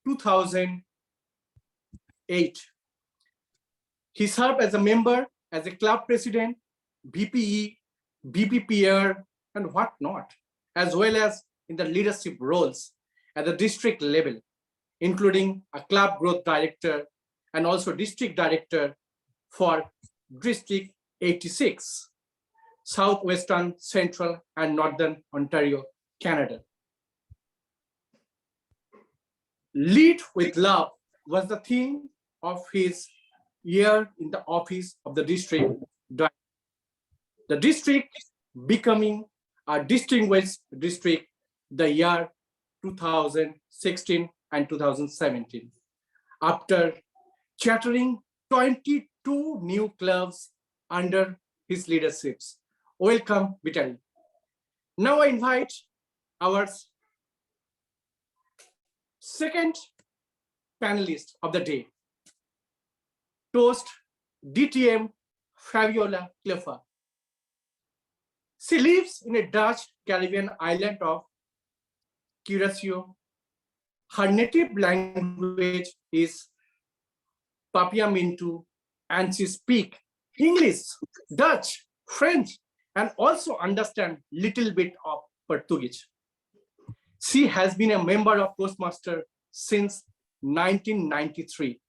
L: 2008. He served as a member, as a club president, BPE, BPPR, and whatnot, as well as in the leadership roles at the district level, including a club growth director and also district director for District 86, Southwestern, Central, and Northern Ontario, Canada. Lead with love was the theme of his year in the office of the district. The district becoming a distinguished district the year 2016 and 2017. After chartering 22 new clubs under his leadership. Welcome, Vitaly. Now I invite our Second panelist of the day, Toast DTM Fabiola Clifford. She lives in a Dutch Caribbean island of Curaçao. Her native language is Papiamentu, and she speaks English, Dutch, French, and also understand little bit of Portuguese. She has been a member of Toastmaster since 1993.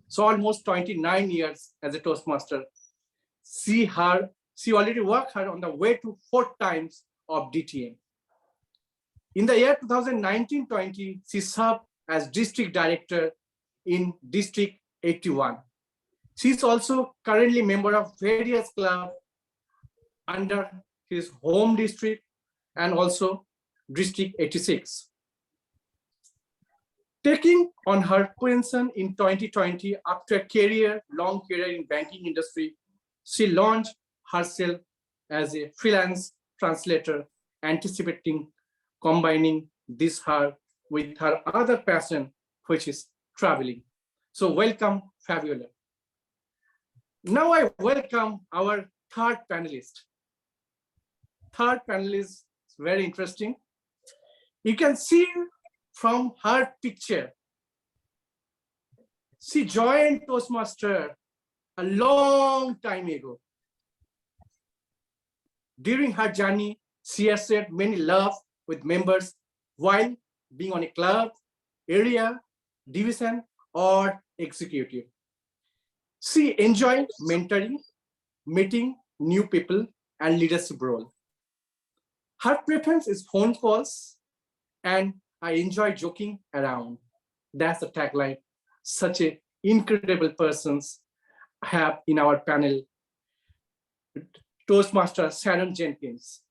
L: So almost 29 years as a Toastmaster. She already worked her on the way to 4 times of DTM. In the year 2019-20, she served as district director in District 81. She is also currently member of various clubs under his home district and also District 86. Taking on her pension in 2020 after a long career in banking industry, she launched herself as a freelance translator, anticipating combining this with her other passion, which is traveling. So welcome, Fabiola. Now I welcome our third panelist. Third panelist is very interesting. You can see from her picture, she joined Toastmaster a long time ago. During her journey, she has shared many laughs with members while being on a club, area, division, or executive. She enjoys mentoring, meeting new people, and leadership role. Her preference is phone calls, and I enjoy joking around. That's the tagline such an incredible persons have in our panel, Toastmaster Sharon Jenkins.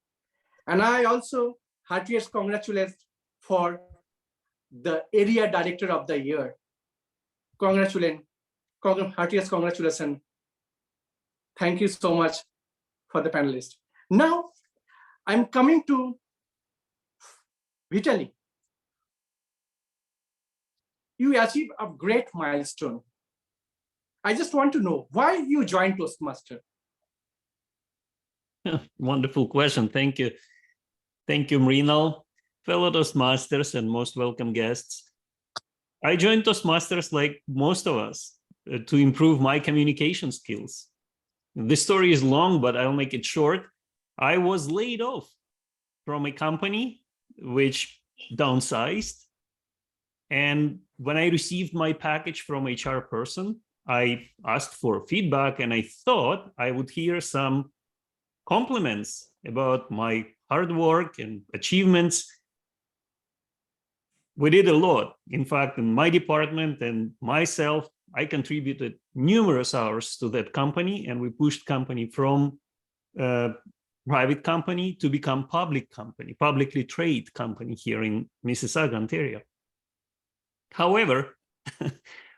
L: And I also heartiest congratulations for the area director of the year. Heartiest congratulations. Thank you so much for the panelists. Now I'm coming to Vitaly. You achieved a great milestone. I just want to know why you joined Toastmaster.
M: Wonderful question. Thank you. Thank you, Mrinal, fellow Toastmasters, and most welcome guests. I joined Toastmasters like most of us to improve my communication skills. The story is long, but I'll make it short. I was laid off from a company which downsized. And when I received my package from HR person, I asked for feedback, and I thought I would hear some compliments about my hard work and achievements. We did a lot. In fact, in my department and myself, I contributed numerous hours to that company, and we pushed company from private company to become public company, publicly traded company here in Mississauga, Ontario. However,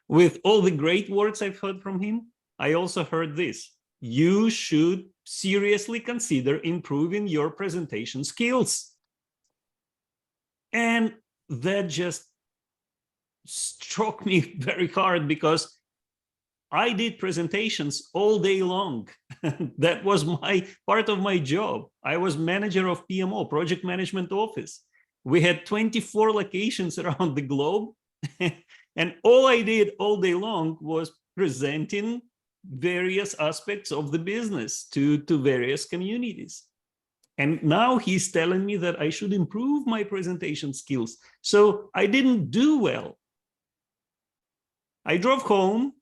M: with all the great words I've heard from him, I also heard this: you should seriously consider improving your presentation skills. And that just struck me very hard, because I did presentations all day long. That was my part of my job. I was manager of PMO, Project Management Office. We had 24 locations around the globe. And all I did all day long was presenting various aspects of the business to various communities. And now he's telling me that I should improve my presentation skills. So I didn't do well. I drove home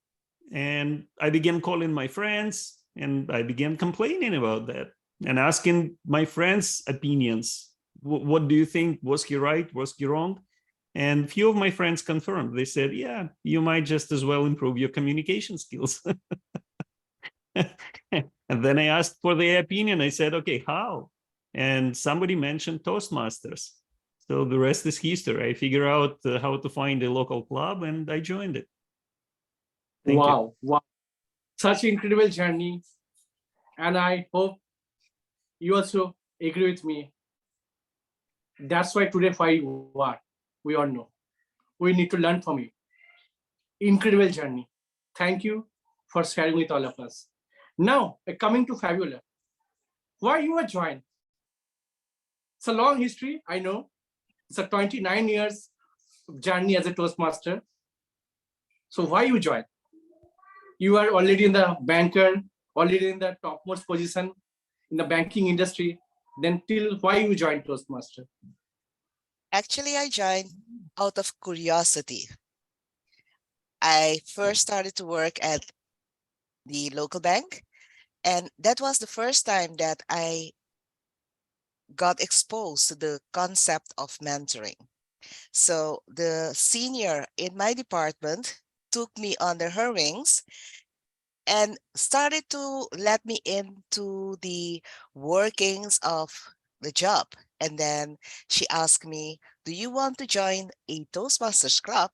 M: and I began calling my friends, and I began complaining about that and asking my friends' opinions. What do you think? Was he right? Was he wrong? And few of my friends confirmed. They said, yeah, you might just as well improve your communication skills. And then I asked for their opinion. I said, okay, how? And somebody mentioned Toastmasters. So the rest is history. I figured out how to find a local club, and I joined it. Thank you.
L: Wow. Such incredible journey. And I hope you also agree with me. That's why today why you are. We all know. we need to learn from you. Incredible journey. Thank you for sharing with all of us. Now, coming to Fabiola, why you are joined? It's a long history, I know. It's a 29 years journey as a Toastmaster. So why you joined? You are already in the banker, already in the topmost position in the banking industry. Then till why you joined Toastmaster?
A: Actually, I joined out of curiosity. I first started to work at the local bank, and that was the first time that I got exposed to the concept of mentoring. So the senior in my department took me under her wings and started to let me into the workings of the job. And then she asked me, do you want to join a Toastmasters club?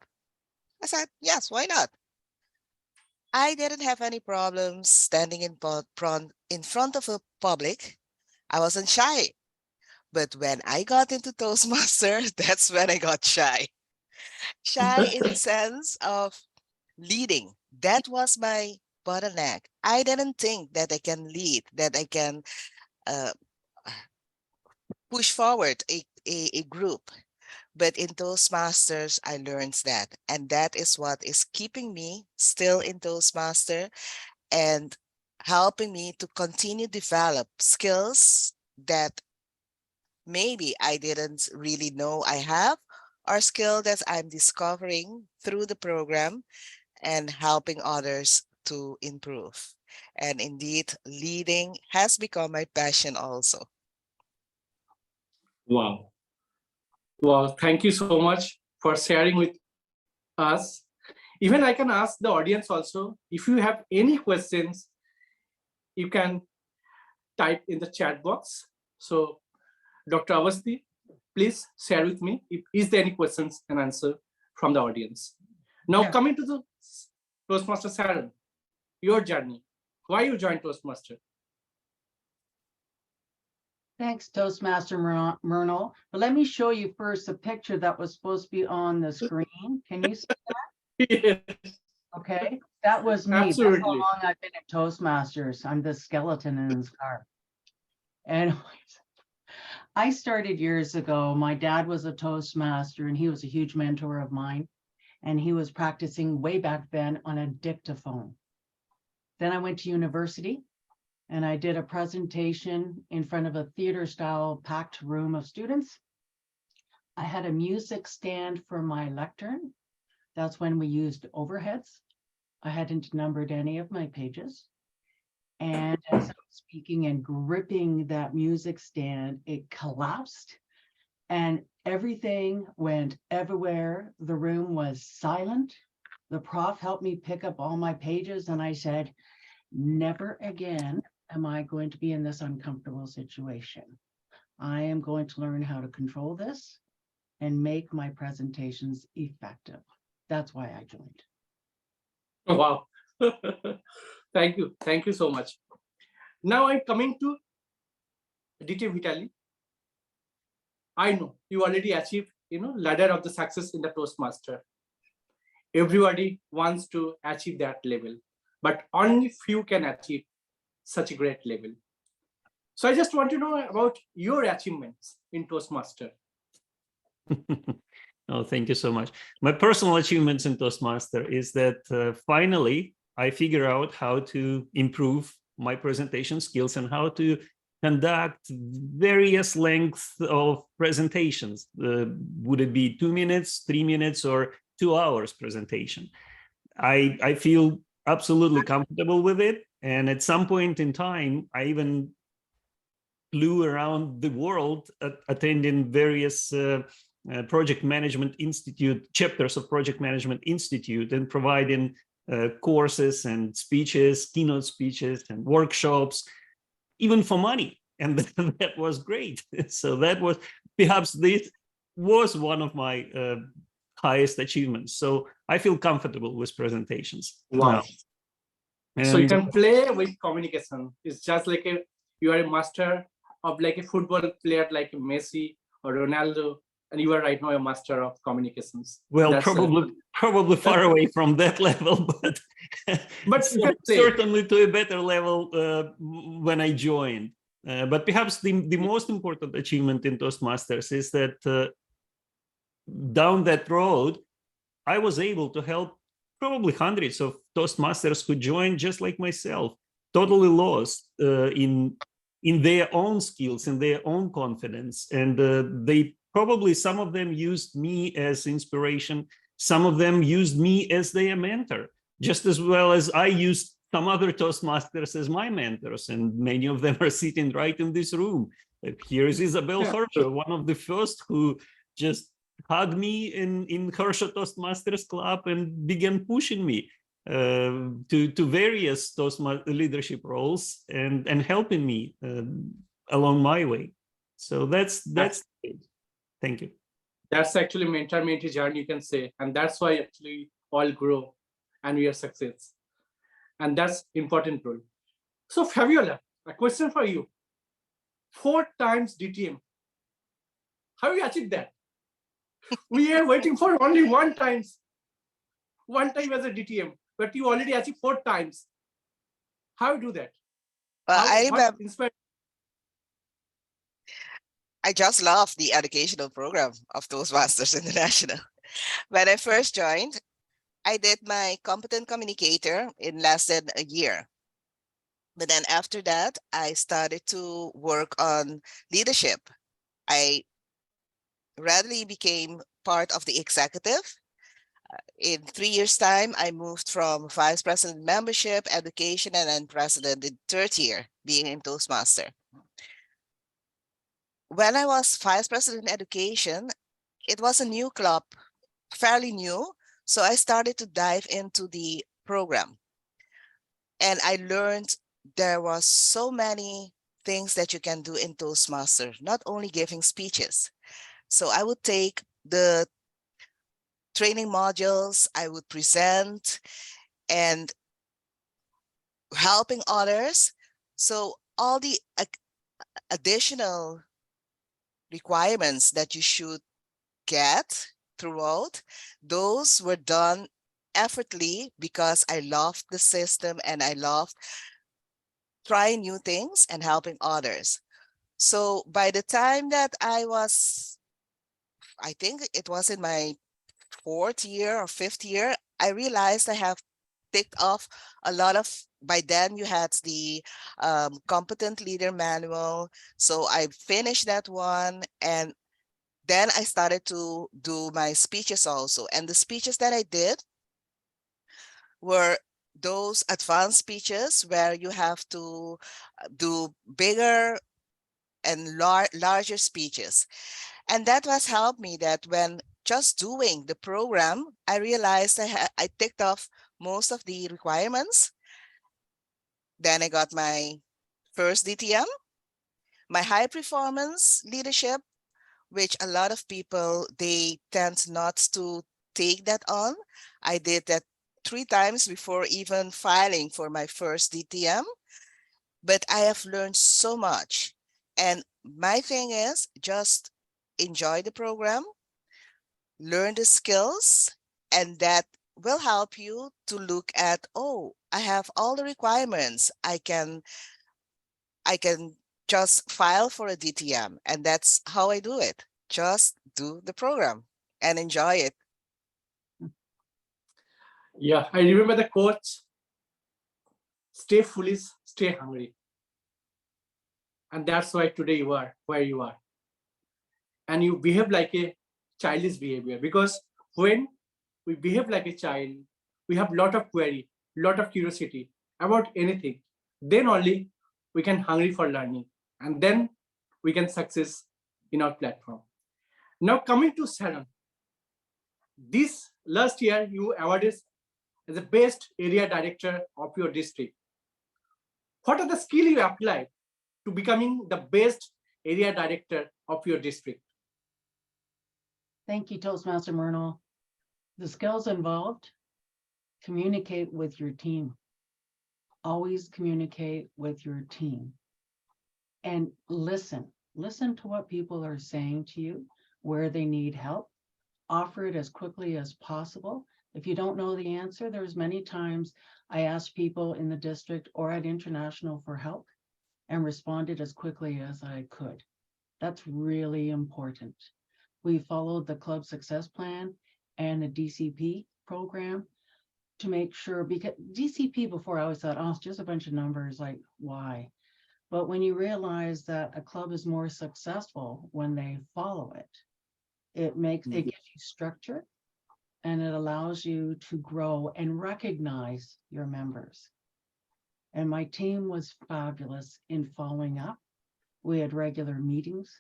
A: I said, yes, why not? I didn't have any problems standing in front of a public. I wasn't shy. But when I got into Toastmasters, that's when I got shy. Shy in the sense of leading. That was my bottleneck. I didn't think that I can lead, that I can uh, push forward a group. But in Toastmasters, I learned that. And that is what is keeping me still in Toastmaster and helping me to continue develop skills that maybe I didn't really know I have, or skill that I'm discovering through the program and helping others to improve. And indeed, leading has become my passion also.
L: Wow. Well, thank you so much for sharing with us. Even I can ask the audience also, if you have any questions, you can type in the chat box. So Dr. Aswathy, please share with me if is there any questions and answer from the audience. Now coming to the Toastmaster Sharon, your journey. Why you joined Toastmaster?
N: Thanks, Toastmaster Mrinal. But let me show you first a picture that was supposed to be on the screen. Can you see that?
L: Yes.
N: Okay, that was me.
L: Absolutely.
N: That's how long I've been at Toastmasters. I'm the skeleton in his car. Anyways, I started years ago. My dad was a Toastmaster and he was a huge mentor of mine. And he was practicing way back then on a dictaphone. Then I went to university and I did a presentation in front of a theater style packed room of students. I had a music stand for my lectern. That's when we used overheads. I hadn't numbered any of my pages. And as I was speaking and gripping that music stand, it collapsed and everything went everywhere. The room was silent. The prof helped me pick up all my pages and I said, never again am I going to be in this uncomfortable situation. I am going to learn how to control this and make my presentations effective. That's why I joined.
L: Oh, wow. Thank you. Thank you so much. Now I'm coming to DT Vitali. I know you already achieved, ladder of the success in the Toastmaster. Everybody wants to achieve that level, but only few can achieve such a great level. So I just want to know about your achievements in Toastmaster.
M: Oh, thank you so much. My personal achievements in Toastmaster is that finally I figure out how to improve my presentation skills and how to conduct various lengths of presentations. Would it be 2 minutes, 3 minutes, or 2 hours presentation? I feel absolutely comfortable with it. And at some point in time, I even flew around the world attending various Project Management Institute, chapters of Project Management Institute, and providing courses and speeches, keynote speeches and workshops, even for money. And that was great. So that was, perhaps this was one of my highest achievements. So I feel comfortable with presentations.
L: Wow.
M: Now.
L: So you can play with communication. It's just like you are a master of like a football player like Messi or Ronaldo, and you are right now a master of communications.
M: Well,
L: That's,
M: probably far away from that level, but
L: but you can say,
M: certainly to a better level when I joined. But perhaps the most important achievement in Toastmasters is that down that road, I was able to help probably hundreds of Toastmasters who joined just like myself, totally lost in their own skills, in their own confidence. And they probably, some of them used me as inspiration. Some of them used me as their mentor, just as well as I used some other Toastmasters as my mentors. And many of them are sitting right in this room. Here is Isabel Herscher, one of the first who just hugged me in Herscher Toastmasters Club and began pushing me to various Toastmaster leadership roles and helping me along my way. So that's it. Thank you.
L: That's actually mentor-mentee journey, you can say, and that's why actually all grow and we are success, and that's important role. So Fabiola, a question for you: 4 times DTM. How you achieve that? We are waiting for only one time as a DTM, but you already achieved 4 times. How you do that?
A: I
L: What
A: remember.
L: inspired?
A: I just love the educational program of Toastmasters International. When I first joined, I did my competent communicator in less than a year. But then after that, I started to work on leadership. I readily became part of the executive. In 3 years' time, I moved from vice president membership, education, and then president in 3rd year, being in Toastmaster. When I was vice president education, it was a new club, fairly new. So I started to dive into the program. And I learned there was so many things that you can do in Toastmasters, not only giving speeches. So I would take the training modules, I would present and helping others. So all the additional requirements that you should get throughout, those were done effortlessly because I loved the system and I loved trying new things and helping others. So by the time that I think it was in my 4th year or 5th year, I realized I have ticked off a lot of, by then you had the competent leader manual. So I finished that one, and then I started to do my speeches also. And the speeches that I did were those advanced speeches where you have to do bigger and larger speeches. And that has helped me that when just doing the program, I realized I ticked off most of the requirements. Then I got my first DTM, my high performance leadership, which a lot of people, they tend not to take that on. I did that 3 times before even filing for my first DTM, but I have learned so much. And my thing is just enjoy the program, learn the skills, and that will help you to look at, oh, I have all the requirements. I can just file for a DTM, and that's how I do it. Just do the program and enjoy it.
L: Yeah, I remember the quote: stay foolish, stay hungry. And that's why today you are where you are. And you behave like a childish behavior, because when we behave like a child, we have a lot of query, lot of curiosity about anything. Then only we can hungry for learning, and then we can success in our platform. Now coming to Sharon, this last year you awarded as the best area director of your district. What are the skills you applied to becoming the best area director of your district?
N: Thank you, Toastmaster Mrinal. The skills involved: communicate with your team. Always communicate with your team. And listen to what people are saying to you. where they need help, offer it as quickly as possible. If you don't know the answer, there's many times I asked people in the district or at international for help and responded as quickly as I could. That's really important. We followed the club success plan and the DCP program to make sure, because DCP before I always thought, oh, it's just a bunch of numbers, like why? But when you realize that a club is more successful when they follow it, it gives you structure and it allows you to grow and recognize your members. And my team was fabulous in following up. We had regular meetings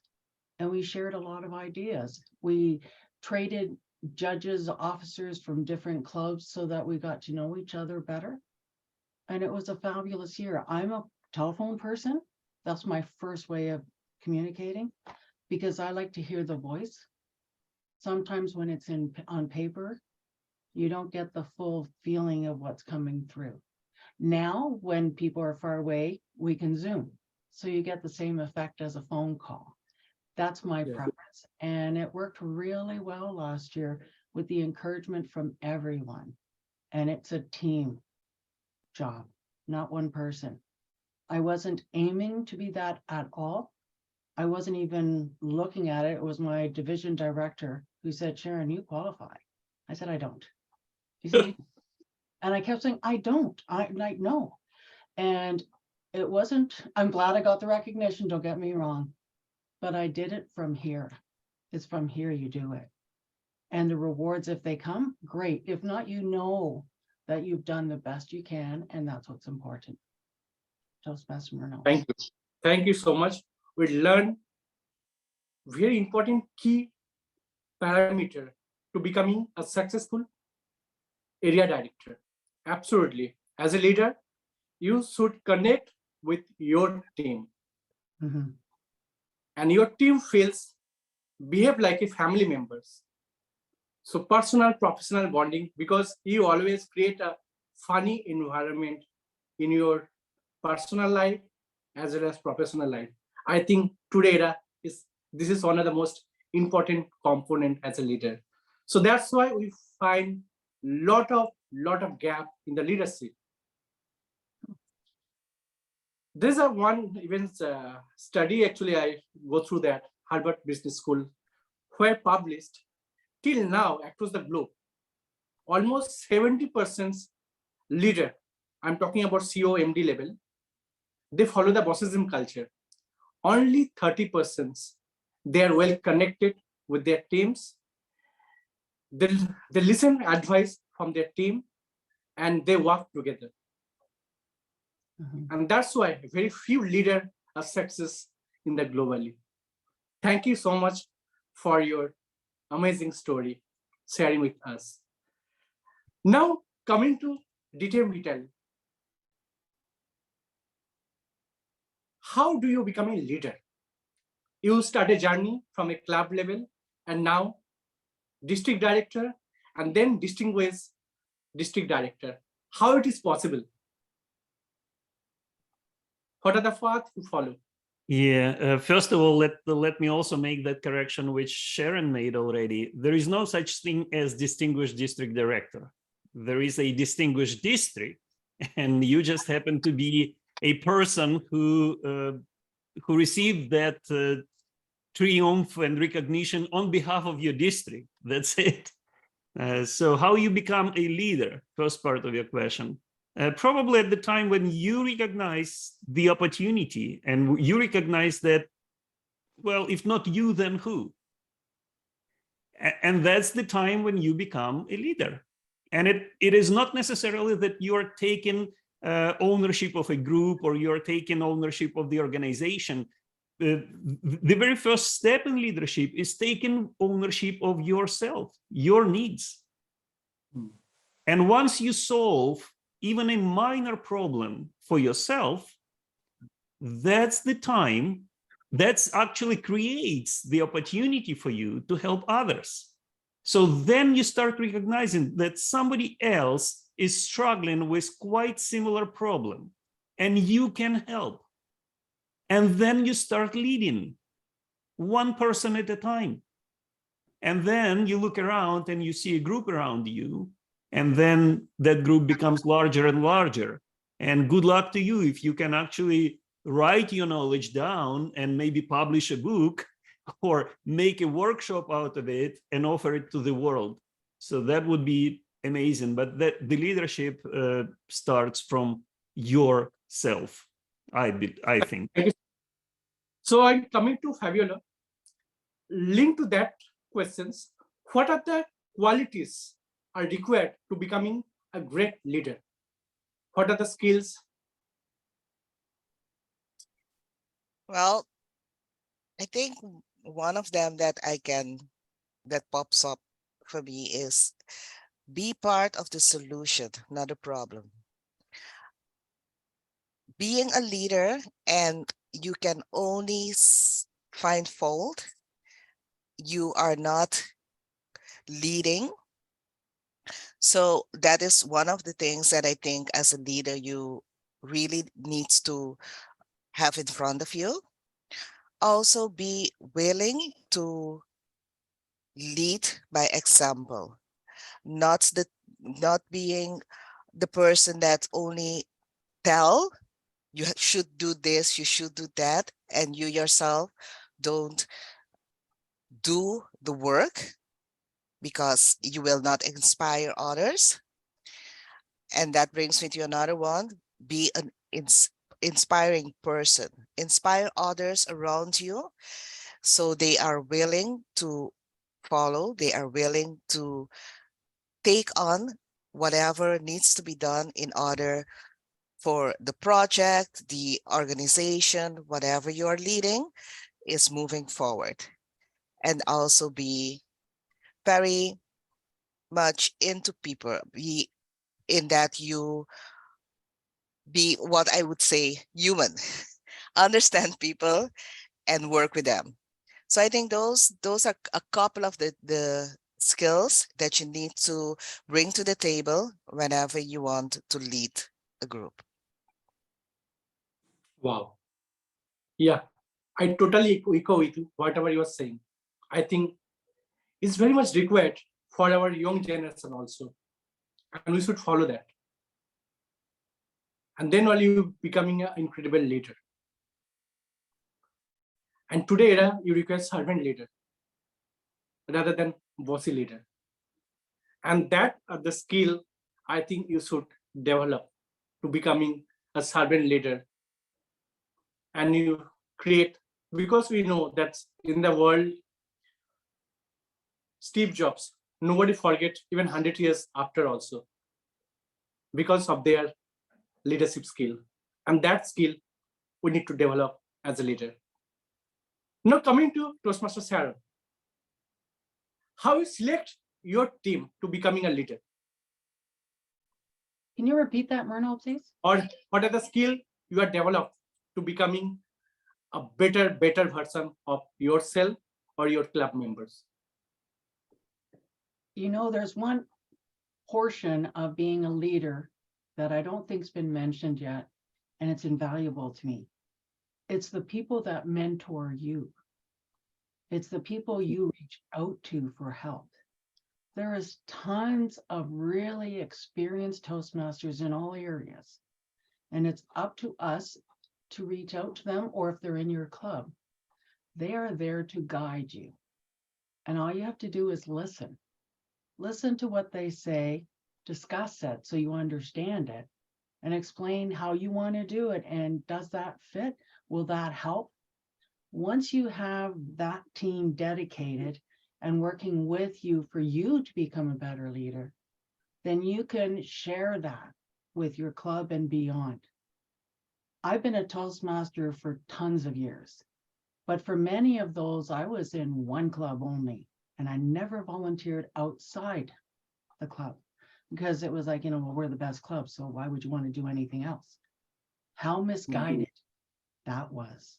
N: and we shared a lot of ideas. We traded judges, officers from different clubs so that we got to know each other better. And it was a fabulous year. I'm a telephone person. That's my first way of communicating because I like to hear the voice. Sometimes when it's on paper, you don't get the full feeling of what's coming through. Now, when people are far away, we can Zoom. So you get the same effect as a phone call. That's my preference. And it worked really well last year with the encouragement from everyone. And it's a team job, not one person. I wasn't aiming to be that at all. I wasn't even looking at it. It was my division director who said, Sharon, you qualify. I said, I don't. He said, and I kept saying, I don't. I'm like, no. And it wasn't, I'm glad I got the recognition, don't get me wrong, but I did it from here. It's from here you do it. And the rewards, if they come, great. If not, you know that you've done the best you can, and that's what's important. Toastmaster Mrinal.
L: Thank you. Thank you so much. We learned very important key parameter to becoming a successful area director. Absolutely. As a leader, you should connect with your team. And your team behave like a family members. So personal, professional bonding, because you always create a funny environment in your personal life as well as professional life. I think today this is one of the most important component as a leader. So that's why we find lot of gap in the leadership. There's one even study, actually I go through that, Harvard Business School, where published till now across the globe, almost 70% leader, I'm talking about CEO, MD level, they follow the bossism culture. Only 30%, they are well connected with their teams. They listen advice from their team and they work together. And that's why very few leaders are success in the globally. Thank you so much for your amazing story, sharing with us. Now coming to detail vital. How do you become a leader? You start a journey from a club level and now district director and then distinguished district director. How it is possible? What are the paths to follow?
M: Yeah, first of all, let me also make that correction which Sharon made already. There is no such thing as distinguished district director. There is a distinguished district, and you just happen to be a person who received that triumph and recognition on behalf of your district. That's it. So how you become a leader, first part of your question. Probably at the time when you recognize the opportunity and you recognize that, well, if not you, then who? And that's the time when you become a leader. And it is not necessarily that you are taking ownership of a group or you're taking ownership of the organization. The very first step in leadership is taking ownership of yourself, your needs. And once you solve even a minor problem for yourself, that's the time that actually creates the opportunity for you to help others. So then you start recognizing that somebody else is struggling with quite similar problem and you can help. And then you start leading one person at a time. And then you look around and you see a group around you, and then that group becomes larger and larger. And good luck to you if you can actually write your knowledge down and maybe publish a book or make a workshop out of it and offer it to the world. So that would be amazing. But the leadership starts from yourself, I think.
L: So I'm coming to Fabiola. Linked to that questions, what are the qualities are required to becoming a great leader? What are the skills?
A: Well, I think one of them that pops up for me is be part of the solution, not a problem. Being a leader and you can only find fault, you are not leading. So that is one of the things that I think as a leader you really needs to have in front of you. Also be willing to lead by example, not being the person that only tell you should do this, you should do that, and you yourself don't do the work because you will not inspire others. And that brings me to another one, be an inspiring person. Inspire others around you so they are willing to follow, they are willing to take on whatever needs to be done in order for the project, the organization, whatever you are leading is moving forward. And also be very much into people, be in that you be what I would say human, understand people and work with them. So I think those are a couple of the skills that you need to bring to the table whenever you want to lead a group.
L: Wow. Yeah, I totally echo with you, whatever you are saying. I think it's very much required for our young generation also. And we should follow that. And then while you becoming an incredible leader. And today era, you require servant leader rather than bossy leader. And that are the skill I think you should develop to becoming a servant leader. And you create, because we know that in the world, Steve Jobs, nobody forget even 100 years after also, because of their leadership skill. And that skill we need to develop as a leader. Now coming to Toastmaster Sarah, how you select your team to becoming a leader?
N: Can you repeat that, Mrinal, please?
L: Or what are the skill you are developed to becoming a better version of yourself or your club members?
N: You know, there's one portion of being a leader that I don't think's been mentioned yet, and it's invaluable to me. It's the people that mentor you. It's the people you reach out to for help. There is tons of really experienced Toastmasters in all areas, and it's up to us to reach out to them, or if they're in your club, they are there to guide you. And all you have to do is listen. Listen to what they say, discuss it so you understand it, and explain how you want to do it. And does that fit? Will that help? Once you have that team dedicated and working with you for you to become a better leader, then you can share that with your club and beyond. I've been a Toastmaster for tons of years, but for many of those, I was in one club only, and I never volunteered outside the club because it was like, well, we're the best club, so why would you want to do anything else? How misguided that was.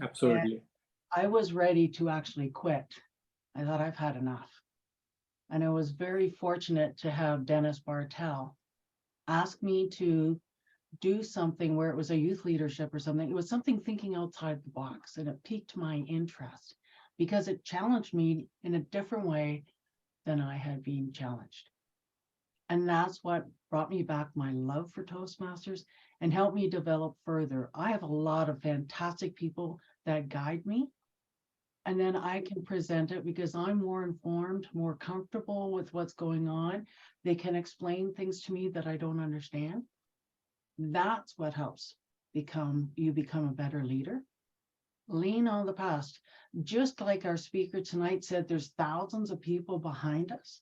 L: Absolutely.
N: And I was ready to actually quit. I thought I've had enough. And I was very fortunate to have Dennis Bartel ask me to do something where it was a youth leadership or something. It was something thinking outside the box, and it piqued my interest. because it challenged me in a different way than I had been challenged. And that's what brought me back my love for Toastmasters and helped me develop further. I have a lot of fantastic people that guide me. And then I can present it because I'm more informed, more comfortable with what's going on. They can explain things to me that I don't understand. That's what helps you become a better leader. Lean on the past. Just like our speaker tonight said, there's thousands of people behind us.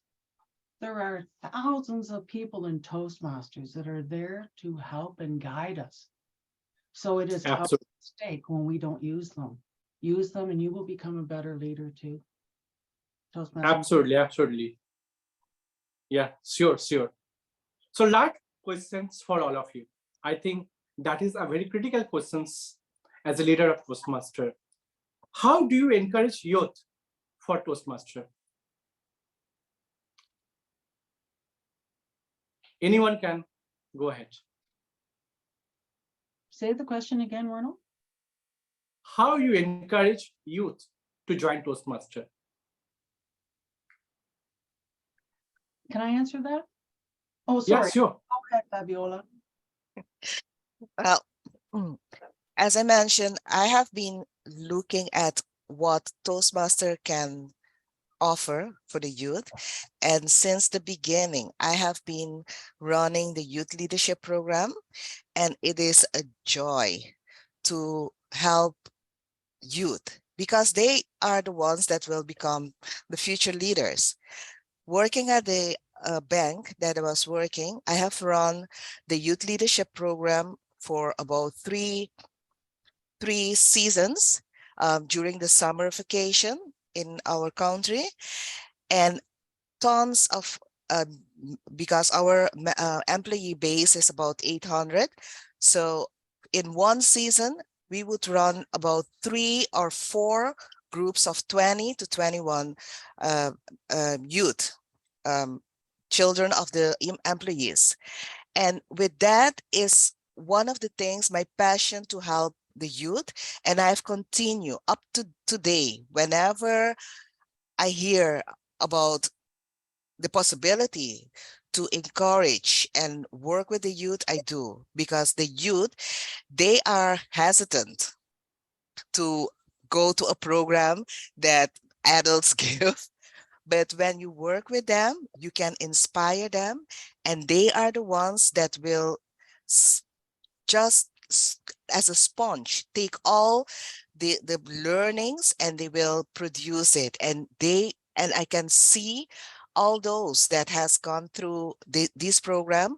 N: There are thousands of people in Toastmasters that are there to help and guide us. So it is our mistake when we don't use them. Use them and you will become a better leader too. Toastmasters.
L: Absolutely, absolutely. Yeah, sure. So last questions for all of you. I think that is a very critical questions as a leader of Toastmaster. How do you encourage youth for Toastmaster? Anyone can go ahead.
N: Say the question again, Mrinal.
L: How you encourage youth to join Toastmaster?
N: Can I answer that? Oh, sorry.
L: Yeah, sure.
N: Go ahead, Fabiola.
A: Well, as I mentioned, I have been looking at what Toastmaster can offer for the youth. And since the beginning, I have been running the youth leadership program, and it is a joy to help youth because they are the ones that will become the future leaders. Working at the bank that I was working, I have run the youth leadership program for about three seasons during the summer vacation in our country, and tons of because our employee base is about 800. So in one season, we would run about 3 or 4 groups of 20 to 21 youth, children of the employees. And with that is one of the things, my passion to help the youth. And I've continued up to today, whenever I hear about the possibility to encourage and work with the youth, I do, because the youth, they are hesitant to go to a program that adults give. But when you work with them, you can inspire them, and they are the ones that will just as a sponge take all the learnings and they will produce it. And I can see all those that has gone through this program,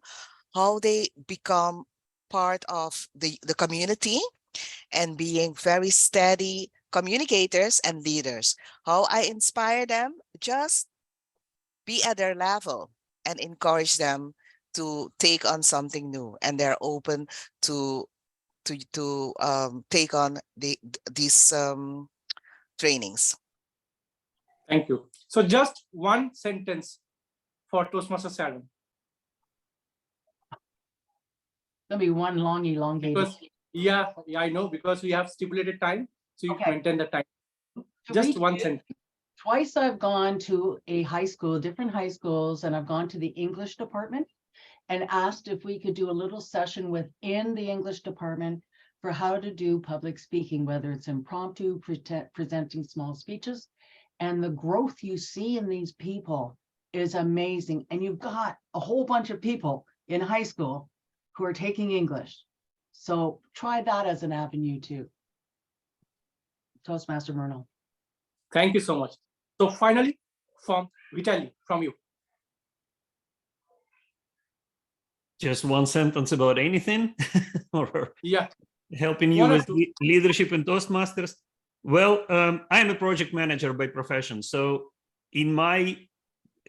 A: how they become part of the community and being very steady communicators and leaders. How I inspire them, just be at their level and encourage them to take on something new, and they're open to take on these trainings.
L: Thank you. So just one sentence for Toastmaster Sharon.
N: There'll be one long elongated.
L: Because, yeah, I know, because we have stipulated time, so you maintain the time. Just one sentence.
N: Twice I've gone to a high school, different high schools, and I've gone to the English department and asked if we could do a little session within the English department for how to do public speaking, whether it's impromptu, presenting small speeches. And the growth you see in these people is amazing. And you've got a whole bunch of people in high school who are taking English. So try that as an avenue too. Toastmaster Mrinal.
L: Thank you so much. So finally, from Vitaly, from you.
M: Just one sentence about anything, or
L: yeah,
M: helping you with leadership in Toastmasters. Well, I'm a project manager by profession. So in my,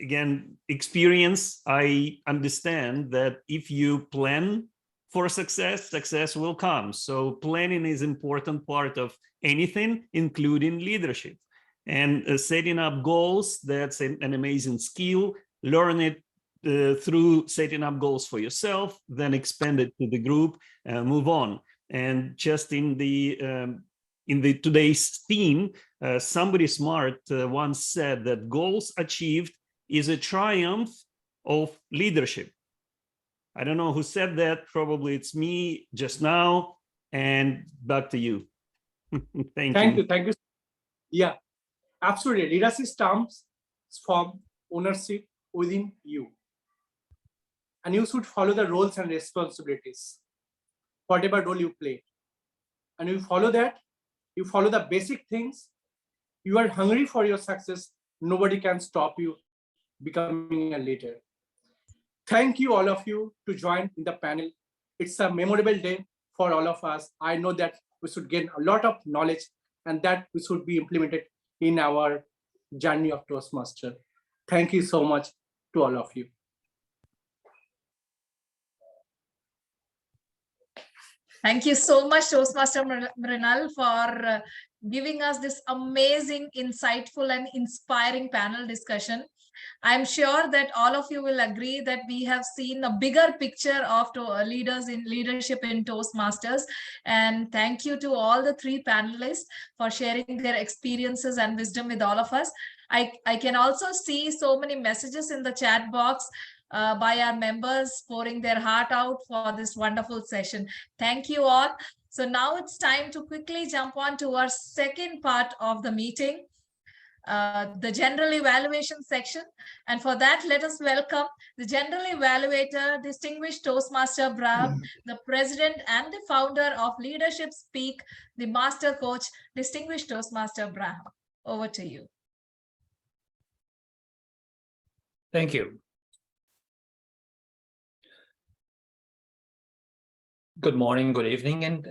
M: again, experience, I understand that if you plan for success, success will come. So planning is an important part of anything, including leadership. And setting up goals, that's an amazing skill. Learn it through setting up goals for yourself, then expand it to the group, move on. And just in the in today's theme, somebody smart once said that goals achieved is a triumph of leadership. I don't know who said that. Probably it's me just now. And back to you. Thank you.
L: Thank you. Yeah, absolutely. Leadership comes from ownership within you. And you should follow the roles and responsibilities, whatever role you play. And you follow that, you follow the basic things. You are hungry for your success. Nobody can stop you becoming a leader. Thank you, all of you, to join in the panel. It's a memorable day for all of us. I know that we should gain a lot of knowledge and that we should be implemented in our journey of Toastmaster. Thank you so much to all of you.
B: Thank you so much, Toastmaster Mrinal, for giving us this amazing, insightful, and inspiring panel discussion. I'm sure that all of you will agree that we have seen a bigger picture of leaders in leadership in Toastmasters. And thank you to all the three panelists for sharing their experiences and wisdom with all of us. I can also see so many messages in the chat box by our members pouring their heart out for this wonderful session. Thank you all. So now it's time to quickly jump on to our second part of the meeting, the general evaluation section. And for that, let us welcome the general evaluator, distinguished Toastmaster Braham, the president and the founder of Leadership Speak, the master coach, distinguished Toastmaster Braham. Over to you.
K: Thank you. Good morning, good evening, and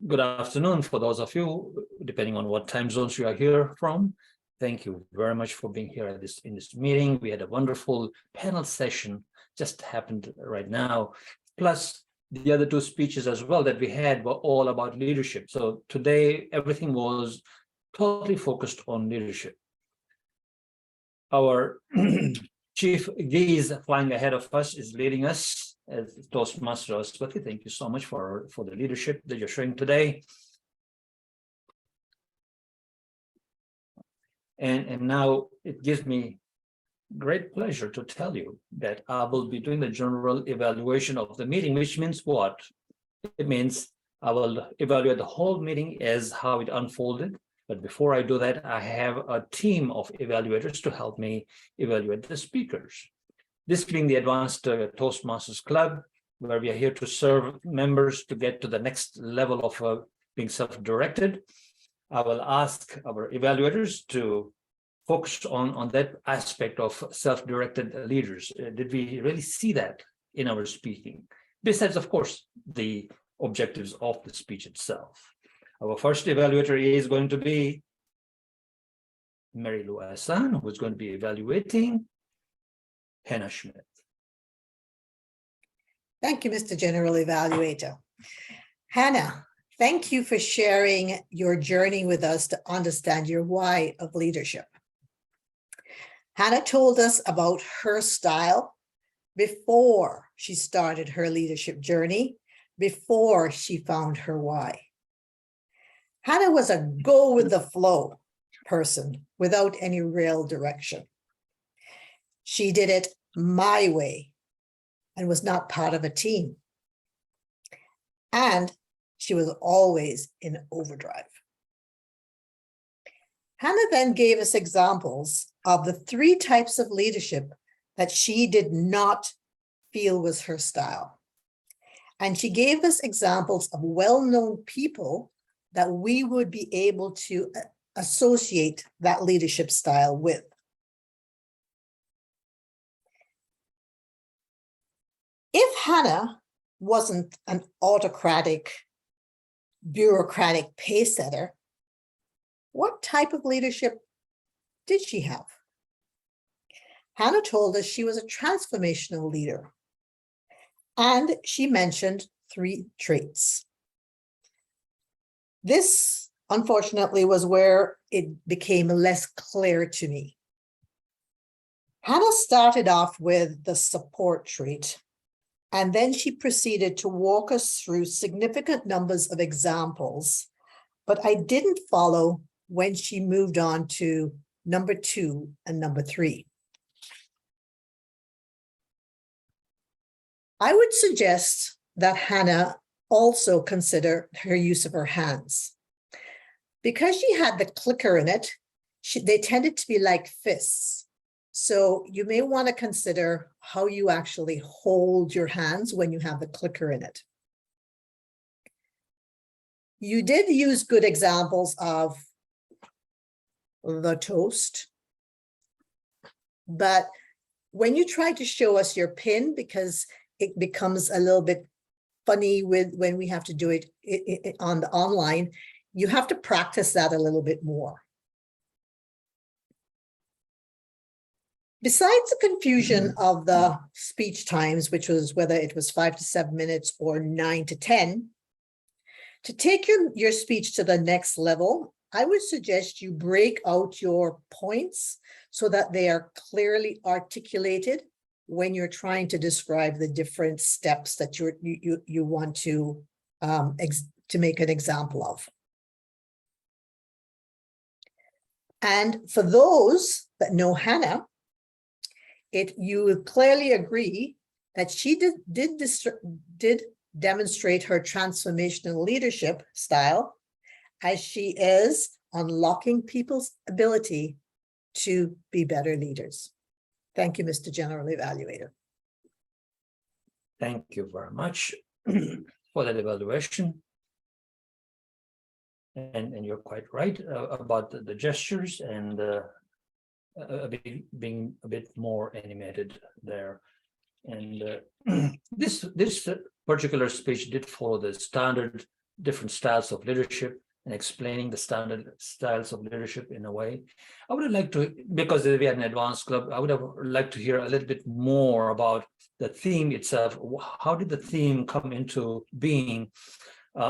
K: good afternoon for those of you, depending on what time zones you are here from. Thank you very much for being here in this meeting. We had a wonderful panel session just happened right now. Plus, the other two speeches as well that we had were all about leadership. So today, everything was totally focused on leadership. Our Chief Geese flying ahead of us is leading us as Toastmaster Aswathy. Thank you so much for the leadership that you're showing today. And now it gives me great pleasure to tell you that I will be doing the general evaluation of the meeting, which means what? It means I will evaluate the whole meeting as how it unfolded. But before I do that, I have a team of evaluators to help me evaluate the speakers. This being the Advanced Toastmasters Club, where we are here to serve members to get to the next level of being self-directed. I will ask our evaluators to focus on that aspect of self-directed leaders. Did we really see that in our speaking? Besides, of course, the objectives of the speech itself. Our first evaluator is going to be Mary Lou Hassan, who is going to be evaluating Hannah Schmidt.
G: Thank you, Mr. General Evaluator. Hannah, thank you for sharing your journey with us to understand your why of leadership. Hannah told us about her style before she started her leadership journey, before she found her why. Hannah was a go with the flow person without any real direction. She did it my way and was not part of a team. And she was always in overdrive. Hannah then gave us examples of the 3 types of leadership that she did not feel was her style. And she gave us examples of well-known people that we would be able to associate that leadership style with. If Hannah wasn't an autocratic, bureaucratic pace setter, what type of leadership did she have? Hannah told us she was a transformational leader, and she mentioned 3 traits. This, unfortunately, was where it became less clear to me. Hannah started off with the support trait, and then she proceeded to walk us through significant numbers of examples but I didn't follow when she moved on to number 2 and number 3. I would suggest that Hannah also consider her use of her hands. Because she had the clicker in it, they tended to be like fists. So you may want to consider how you actually hold your hands when you have the clicker in it. You did use good examples of the toast, but when you try to show us your pin, because it becomes a little bit funny when we have to do it on the online, you have to practice that a little bit more. Besides the confusion of the speech times, which was whether it was 5 to 7 minutes or 9 to 10, to take your speech to the next level, I would suggest you break out your points so that they are clearly articulated when you're trying to describe the different steps that you want to make an example of. And for those that know Hannah, you will clearly agree that she did demonstrate her transformational leadership style, as she is unlocking people's ability to be better leaders. Thank you, Mr. General Evaluator.
K: Thank you very much for that evaluation. And you're quite right about the gestures and being a bit more animated there. And this particular speech did follow the standard different styles of leadership and explaining the standard styles of leadership in a way. I would like to, because we are an advanced club, I would have liked to hear a little bit more about the theme itself. How did the theme come into being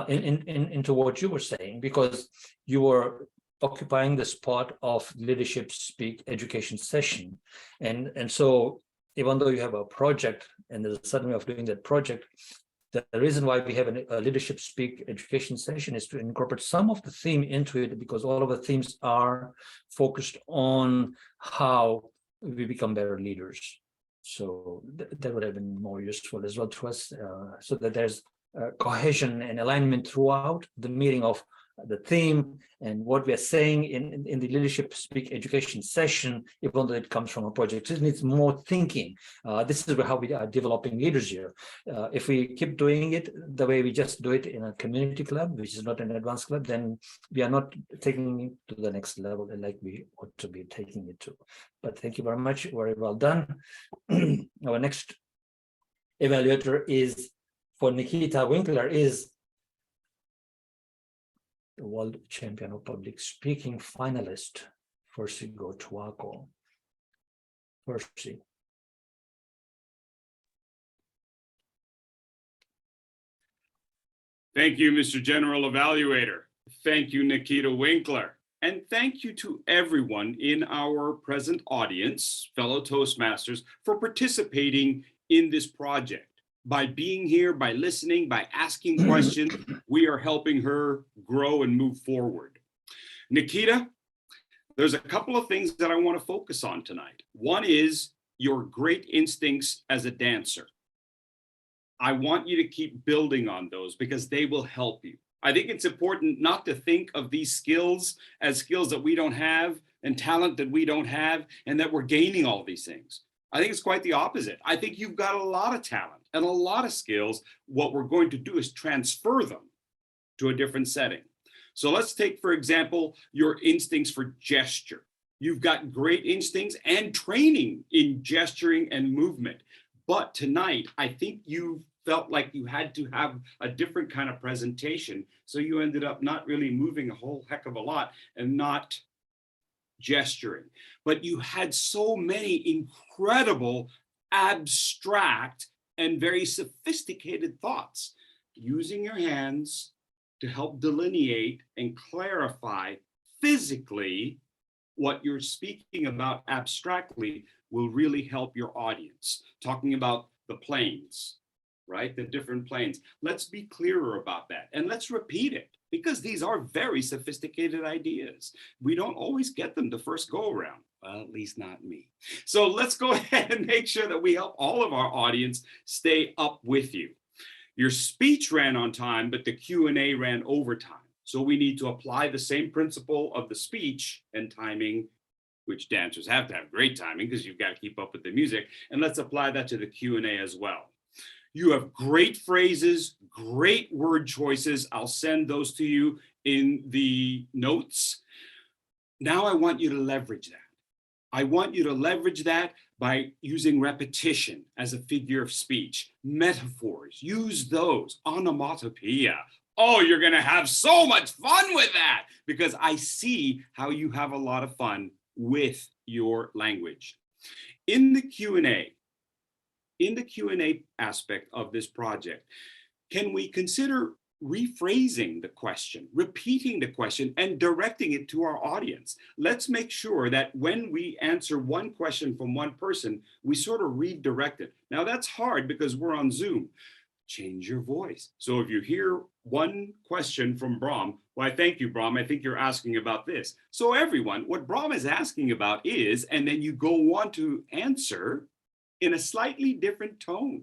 K: into what you were saying? Because you were occupying the spot of leadership speak education session. And so even though you have a project and there's a certain way of doing that project, the reason why we have a leadership speak education session is to incorporate some of the theme into it, because all of the themes are focused on how we become better leaders. So that would have been more useful as well to us, so that there's cohesion and alignment throughout the meeting of the theme and what we are saying in the leadership speak education session, even though it comes from a project. It needs more thinking. This is how we are developing leaders here. If we keep doing it the way we just do it in a community club, which is not an advanced club, then we are not taking it to the next level like we ought to be taking it to. But thank you very much. Very well done. Our next evaluator is for Nikhita Winkler is the world champion of public speaking finalist, Percy Gotwako. Percy.
H: Thank you, Mr. General Evaluator. Thank you, Nikhita Winkler. And thank you to everyone in our present audience, fellow Toastmasters, for participating in this project. By being here, by listening, by asking questions, we are helping her grow and move forward. Nikhita, there's a couple of things that I want to focus on tonight. One is your great instincts as a dancer. I want you to keep building on those because they will help you. I think it's important not to think of these skills as skills that we don't have and talent that we don't have and that we're gaining all these things. I think it's quite the opposite. I think you've got a lot of talent and a lot of skills. What we're going to do is transfer them to a different setting. So let's take, for example, your instincts for gesture. You've got great instincts and training in gesturing and movement. But tonight, I think you felt like you had to have a different kind of presentation. So you ended up not really moving a whole heck of a lot and not gesturing. But you had so many incredible, abstract, and very sophisticated thoughts, using your hands to help delineate and clarify physically what you're speaking about abstractly will really help your audience. Talking about the planes, right? The different planes. Let's be clearer about that and let's repeat it. because these are very sophisticated ideas. We don't always get them the first go around. Well, at least not me. So let's go ahead and make sure that we help all of our audience stay up with you. Your speech ran on time, but the Q&A ran over time. So we need to apply the same principle of the speech and timing, which dancers have to have great timing because you've got to keep up with the music. And let's apply that to the Q&A as well. You have great phrases, great word choices. I'll send those to you in the notes. Now I want you to leverage that. I want you to leverage that by using repetition as a figure of speech, metaphors, use those, onomatopoeia. Oh, you're going to have so much fun with that because I see how you have a lot of fun with your language. In the Q&A aspect of this project, can we consider rephrasing the question, repeating the question, and directing it to our audience? Let's make sure that when we answer one question from one person, we sort of redirect it. Now that's hard because we're on Zoom. Change your voice. So if you hear one question from Brahm, why, thank you, Brahm. I think you're asking about this. So everyone, what Brahm is asking about is, and then you go on to answer in a slightly different tone.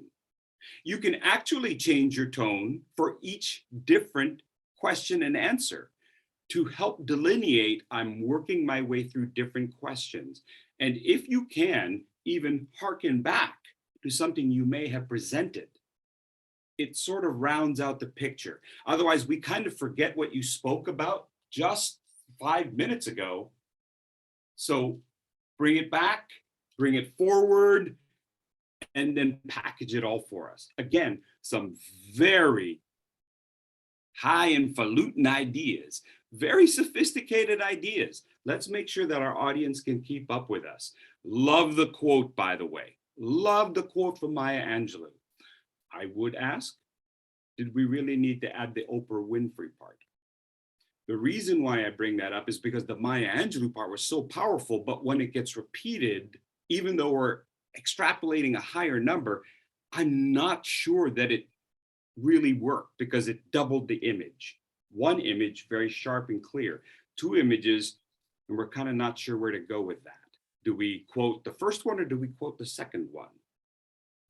H: You can actually change your tone for each different question and answer to help delineate, I'm working my way through different questions. And if you can, even hearken back to something you may have presented, it sort of rounds out the picture. Otherwise, we kind of forget what you spoke about just 5 minutes ago. So bring it back, bring it forward, and then package it all for us. Again, some very highfalutin ideas, very sophisticated ideas. Let's make sure that our audience can keep up with us. Love the quote, by the way. Love the quote from Maya Angelou. I would ask, did we really need to add the Oprah Winfrey part? The reason why I bring that up is because the Maya Angelou part was so powerful, but when it gets repeated, even though we're extrapolating a higher number, I'm not sure that it really worked because it doubled the image. One image, very sharp and clear. Two images, and we're kind of not sure where to go with that. Do we quote the first one or do we quote the second one?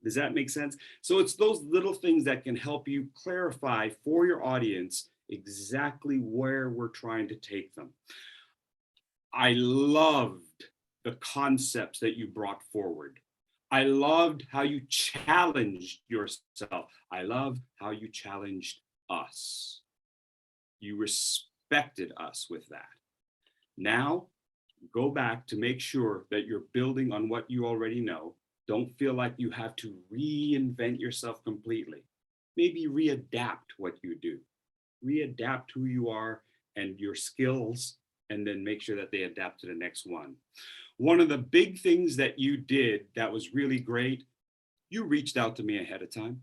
H: Does that make sense? So it's those little things that can help you clarify for your audience exactly where we're trying to take them. I loved the concepts that you brought forward. I loved how you challenged yourself. I love how you challenged us. You respected us with that. Now, go back to make sure that you're building on what you already know. Don't feel like you have to reinvent yourself completely. Maybe readapt what you do. Readapt who you are and your skills, and then make sure that they adapt to the next one. One of the big things that you did that was really great, you reached out to me ahead of time.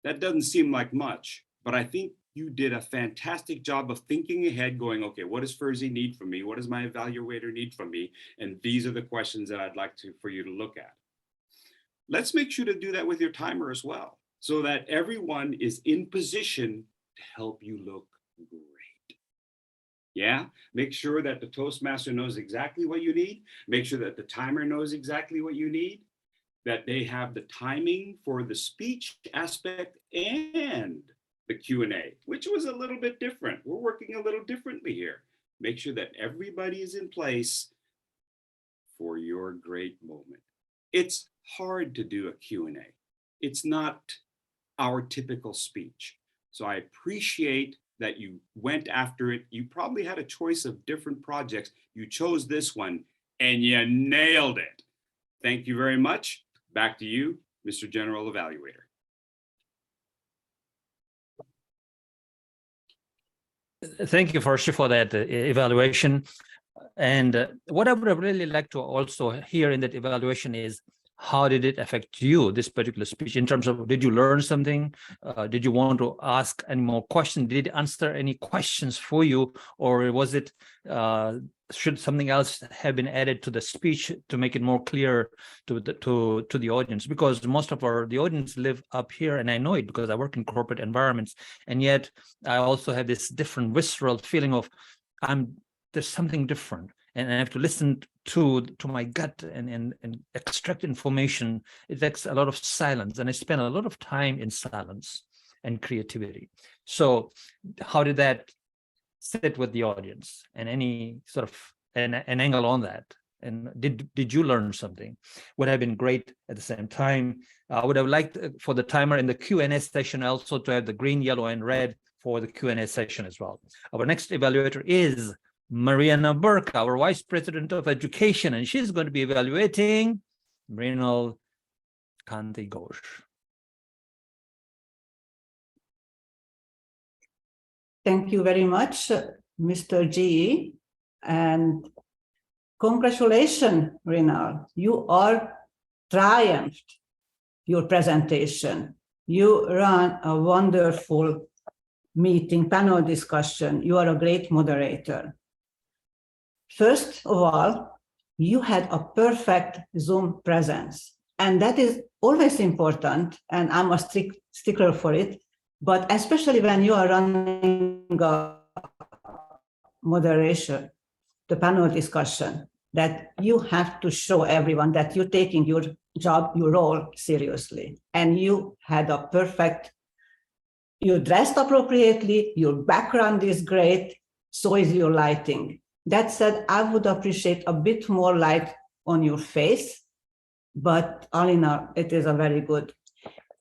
H: That doesn't seem like much, but I think you did a fantastic job of thinking ahead, going, okay, what does Furzy need from me? What does my evaluator need from me? And these are the questions that I'd like for you to look at. Let's make sure to do that with your timer as well, so that everyone is in position to help you look great. Yeah, make sure that the Toastmaster knows exactly what you need. Make sure that the timer knows exactly what you need, that they have the timing for the speech aspect and the Q&A, which was a little bit different. We're working a little differently here. Make sure that everybody is in place for your great moment. It's hard to do a Q&A. It's not our typical speech. So I appreciate that you went after it. You probably had a choice of different projects. You chose this one and you nailed it. Thank you very much. Back to you, Mr. General Evaluator.
K: Thank you, Farshi, for that evaluation. And what I would have really liked to also hear in that evaluation is, how did it affect you, this particular speech, in terms of, did you learn something? Did you want to ask any more questions? Did it answer any questions for you? Or was it should something else have been added to the speech to make it more clear to the audience? Because most of the audience live up here, and I know it because I work in corporate environments, and yet I also have this different visceral feeling of there's something different, and I have to listen to my gut and extract information. It takes a lot of silence, and I spend a lot of time in silence and creativity. So how did that sit with the audience, and any sort of an angle on that? And did you learn something? Would have been great at the same time. I would have liked for the timer in the Q&A session also to have the green, yellow, and red for the Q&A session as well. Our next evaluator is Mariana Burke, our Vice President of Education, and she's going to be evaluating Mrinal, Kanti, Ghosh.
J: Thank you very much, Mr. G. And congratulations, Mrinal. You are triumphed your presentation. You ran a wonderful meeting, panel discussion. You are a great moderator. First of all, you had a perfect Zoom presence, and that is always important, and I'm a strict stickler for it. But especially when you are running a moderation, the panel discussion, that you have to show everyone that you're taking your job, your role seriously. And you had a perfect, you dressed appropriately, your background is great, so is your lighting. That said, I would appreciate a bit more light on your face, but all in all, it is a very good.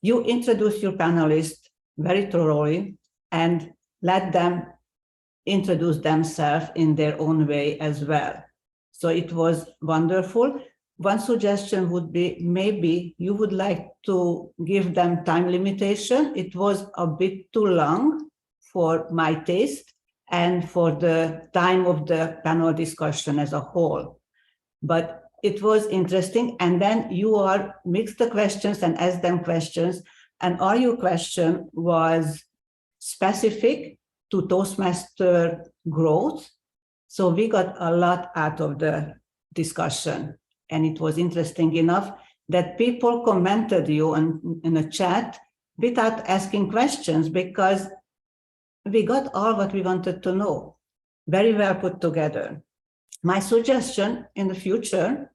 J: You introduce your panelists very thoroughly and let them introduce themselves in their own way as well. So it was wonderful. One suggestion would be maybe you would like to give them time limitation. It was a bit too long for my taste and for the time of the panel discussion as a whole. But it was interesting. And then you are mix the questions and ask them questions. And all your question was specific to Toastmaster growth. So we got a lot out of the discussion. And it was interesting enough that people commented you in a chat without asking questions, because we got all what we wanted to know. Very well put together. My suggestion in the future,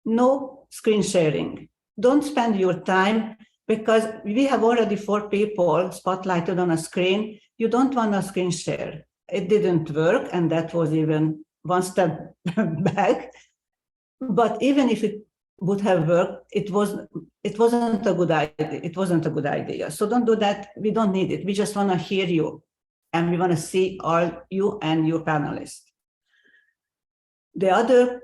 J: no screen sharing. Don't spend your time, because we have already 4 people spotlighted on a screen. You don't want a screen share. It didn't work, and that was even one step back. But even if it would have worked, it wasn't a good idea. It wasn't a good idea. So don't do that. We don't need it. We just want to hear you, and we want to see all you and your panelists. The other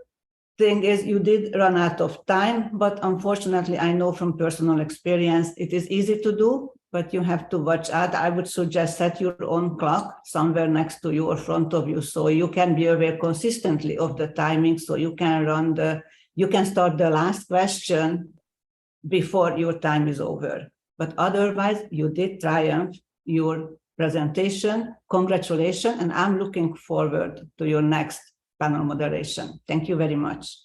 J: thing is you did run out of time, but unfortunately, I know from personal experience, it is easy to do, but you have to watch out. I would suggest set your own clock somewhere next to you or front of you, so you can be aware consistently of the timing, so you can you can start the last question before your time is over. But otherwise, you did triumph your presentation. Congratulations, and I'm looking forward to your next panel moderation. Thank you very much.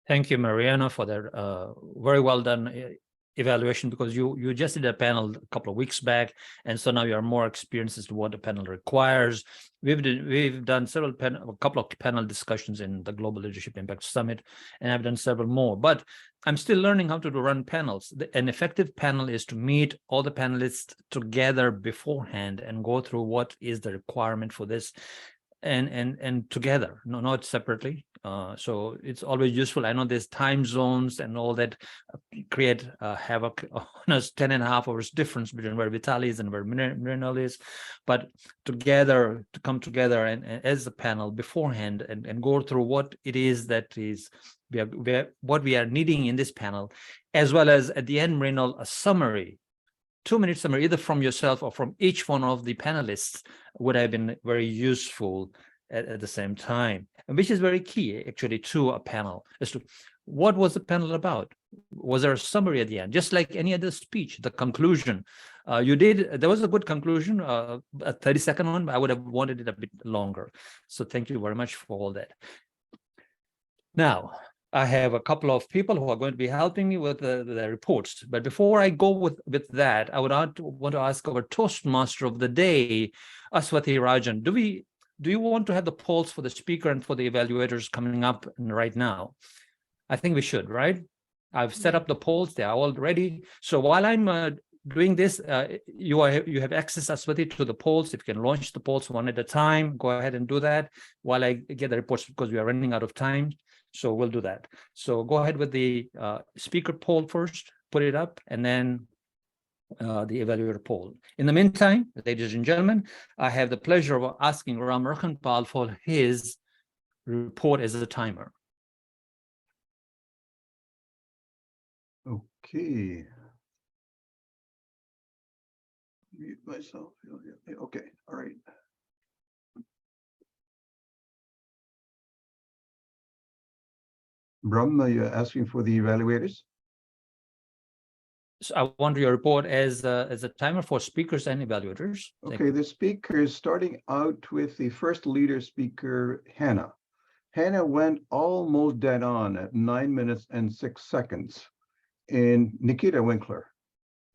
K: Thank you, Mariana, for that very well done evaluation, because you just did a panel a couple of weeks back, and so now you are more experienced as to what the panel requires. We've done a couple of panel discussions in the Global Leadership Impact Summit, and I've done several more, but I'm still learning how to run panels. An effective panel is to meet all the panelists together beforehand and go through what is the requirement for this, and together, not separately. So it's always useful. I know there's time zones and all that create havoc on us, 10.5 hours difference between where Vitaly is and where Mrinal is, but together, to come together and as a panel beforehand and go through what it is that is what we are needing in this panel, as well as at the end, Mrinal, a summary, 2-minute summary, either from yourself or from each one of the panelists, would have been very useful at the same time, and which is very key actually to a panel, as to what was the panel about. Was there a summary at the end? Just like any other speech, the conclusion, There was a good conclusion, a 30-second one, but I would have wanted it a bit longer. So thank you very much for all that. Now, I have a couple of people who are going to be helping me with the reports. But before I go with that, I would want to ask our Toastmaster of the day, Aswathy Rajan. Do you want to have the polls for the speaker and for the evaluators coming up right now? I think we should, right? I've set up the polls. They are all ready. So while I'm doing this, you have access, Aswathy, to the polls. If you can launch the polls one at a time, go ahead and do that while I get the reports, because we are running out of time. So we'll do that. So go ahead with the speaker poll first, put it up, and then the evaluator poll. In the meantime, ladies and gentlemen, I have the pleasure of asking Ram Rakhanpal for his report as a timer.
D: Okay. Mute myself. Okay, all right. Brahm, are you asking for the evaluators?
K: So I want your report as a timer for speakers and evaluators.
D: Okay, the speakers, starting out with the first leader speaker, Hannah. Hannah went almost dead on at 9 minutes and 6 seconds. And Nikhita Winkler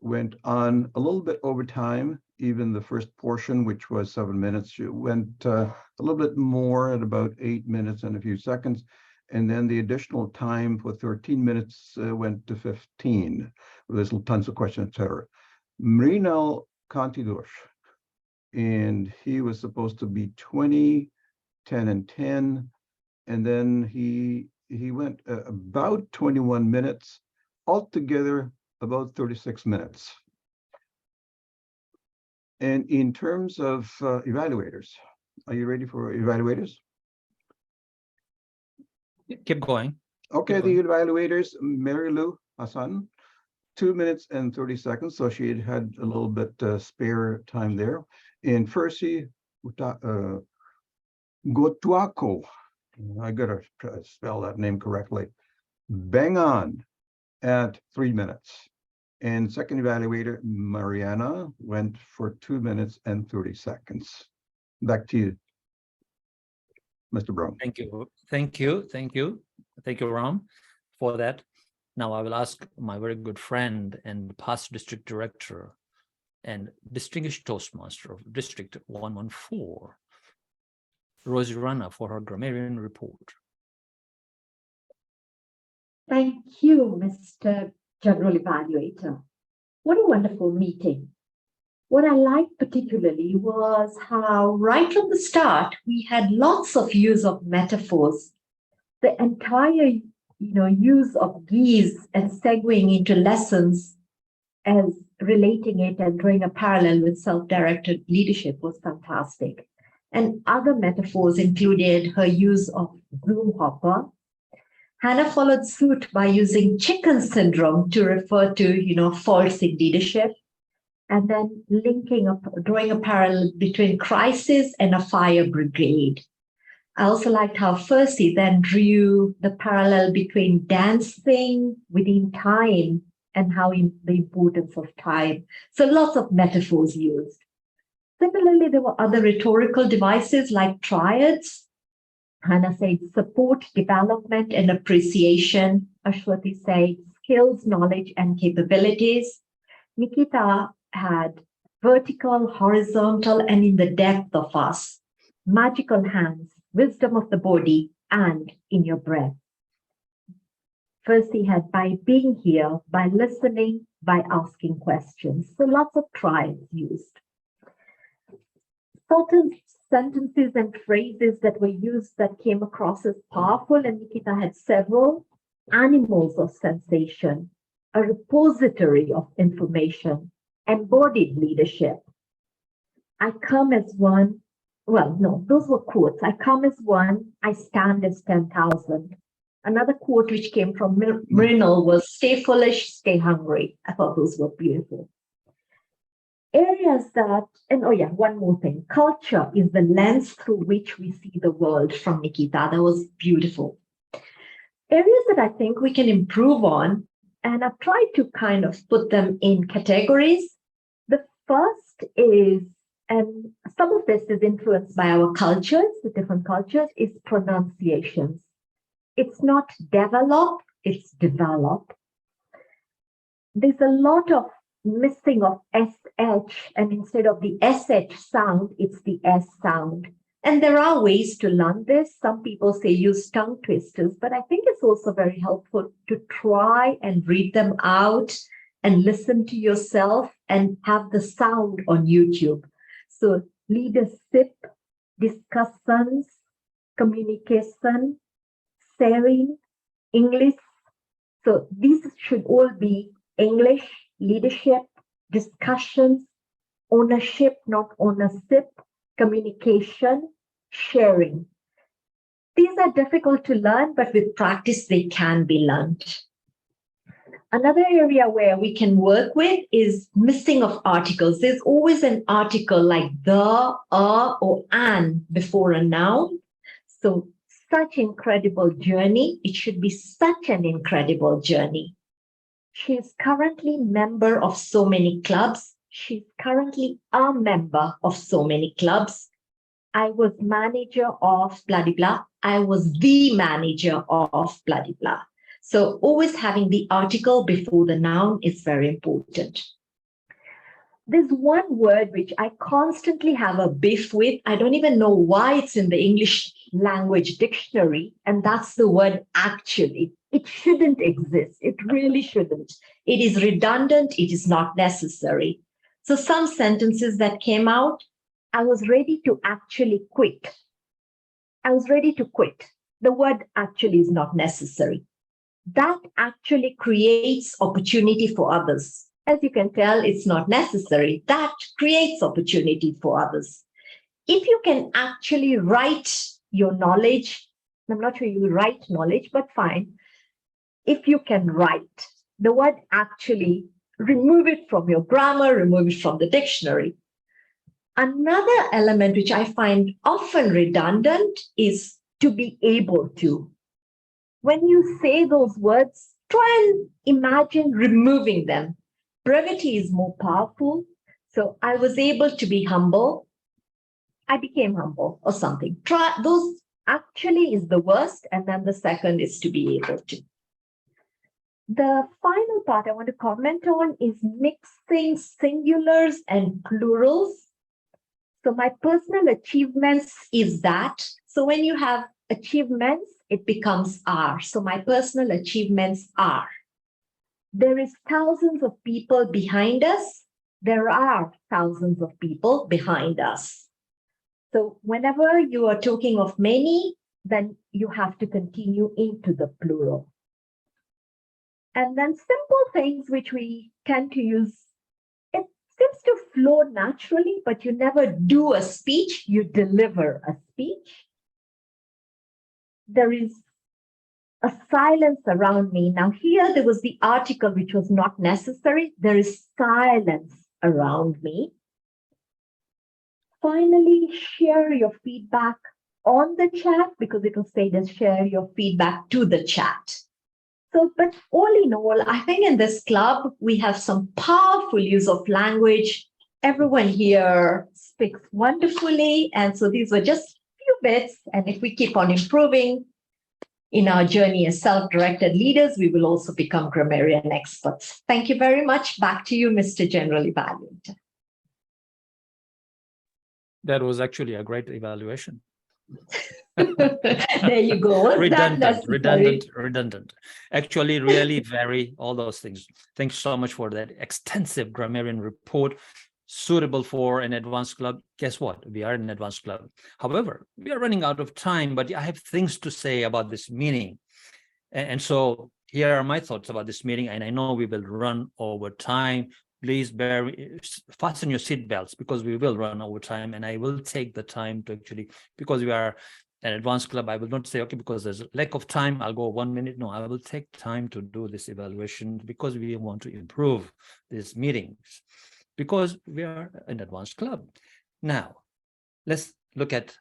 D: went on a little bit over time, even the first portion, which was 7 minutes. She went a little bit more at about 8 minutes and a few seconds. And then the additional time for 13 minutes went to 15. There's tons of questions, etc. Mrinal Kanti Ghosh, and he was supposed to be 20, 10, and 10. And then he went about 21 minutes, altogether about 36 minutes. And in terms of evaluators, are you ready for evaluators?
K: Keep going.
D: Okay,
K: Keep
D: the
K: going.
D: evaluators, Mary Lou Hassan, 2 minutes and 30 seconds. So she had a little bit spare time there. And Percy Gotuako, I gotta spell that name correctly, bang on at 3 minutes. And second evaluator, Mariana, went for 2 minutes and 30 seconds. Back to you, Mr. Brown.
K: Thank you, Ram, for that. Now I will ask my very good friend and past district director and distinguished Toastmaster of District 114, Rosie Rana, for her grammarian report.
E: Thank you, Mr. General Evaluator. What a wonderful meeting. What I liked particularly was how right from the start, we had lots of use of metaphors. The entire, use of geese and segueing into lessons as relating it and drawing a parallel with self-directed leadership was fantastic. And other metaphors included her use of Zoom hopper. Hannah followed suit by using chicken syndrome to refer to, faults in leadership. And then drawing a parallel between crisis and a fire brigade. I also liked how Percy then drew the parallel between dancing within time and how the importance of time. So lots of metaphors used. Similarly, there were other rhetorical devices like triads. Hannah said support, development, and appreciation. Aswathy said skills, knowledge, and capabilities. Nikhita had vertical, horizontal, and in the depth of us. Magical hands, wisdom of the body, and in your breath. Percy had by being here, by listening, by asking questions. So lots of trials used. Certain sentences and phrases that were used that came across as powerful, and Nikhita had several. Animals of sensation, a repository of information, embodied leadership. I come as one. Well, no, those were quotes. I come as one, I stand as 10,000. Another quote which came from Mrinal was stay foolish, stay hungry. I thought those were beautiful. Areas that, and oh yeah, one more thing. Culture is the lens through which we see the world from Nikhita. That was beautiful. Areas that I think we can improve on, and I've tried to kind of put them in categories. The first is, and some of this is influenced by our cultures, the different cultures, is pronunciations. It's not develop, it's develop. There's a lot of missing of SH, and instead of the SH sound, it's the S sound. And there are ways to learn this. Some people say use tongue twisters, but I think it's also very helpful to try and read them out and listen to yourself and have the sound on YouTube. So leadership, discussions, communication, sharing, English. So these should all be English, leadership, discussions, ownership, not ownership, communication, sharing. These are difficult to learn, but with practice, they can be learned. Another area where we can work with is missing of articles. There's always an article like the, or an before a noun. So such incredible journey. It should be such an incredible journey. She is currently member of so many clubs. She's currently a member of so many clubs. I was manager of blah, blah, blah. I was the manager of blah, blah, blah. So always having the article before the noun is very important. There's one word which I constantly have a beef with. I don't even know why it's in the English language dictionary, and that's the word actually. It shouldn't exist. It really shouldn't. It is redundant. It is not necessary. So some sentences that came out, I was ready to actually quit. I was ready to quit. The word actually is not necessary. That actually creates opportunity for others. As you can tell, it's not necessary. That creates opportunity for others. If you can actually write your knowledge, I'm not sure you write knowledge, but fine. If you can write the word actually, remove it from your grammar, remove it from the dictionary. Another element which I find often redundant is to be able to. When you say those words, try and imagine removing them. Brevity is more powerful. So I was able to be humble. I became humble or something. Try those actually is the worst. And then the second is to be able to. The final part I want to comment on is mixing singulars and plurals. So my personal achievements is that. So when you have achievements, it becomes are. So my personal achievements are. There is thousands of people behind us. There are thousands of people behind us. So whenever you are talking of many, then you have to continue into the plural. And then simple things which we tend to use, it seems to flow naturally, but you never do a speech, you deliver a speech. There is a silence around me. Now here there was the article which was not necessary. There is silence around me. Finally, share your feedback on the chat because it will say that share your feedback to the chat. So, but all in all, I think in this club, we have some powerful use of language. Everyone here speaks wonderfully. And so these were just few bits. And if we keep on improving in our journey as self-directed leaders, we will also become grammarian experts. Thank you very much. Back to you, Mr. Generally Valued.
K: That was actually a great evaluation.
E: There you go.
K: Redundant. Actually, really very, all those things. Thanks so much for that extensive grammarian report, suitable for an advanced club. Guess what? We are an advanced club. However, we are running out of time, but I have things to say about this meeting. And so here are my thoughts about this meeting, and I know we will run over time. Please fasten your seatbelts because we will run over time, and I will take the time to actually, because we are an advanced club, I will not say, okay, because there's a lack of time, I'll go 1 minute. No, I will take time to do this evaluation because we want to improve these meetings because we are an advanced club. Now, let's look at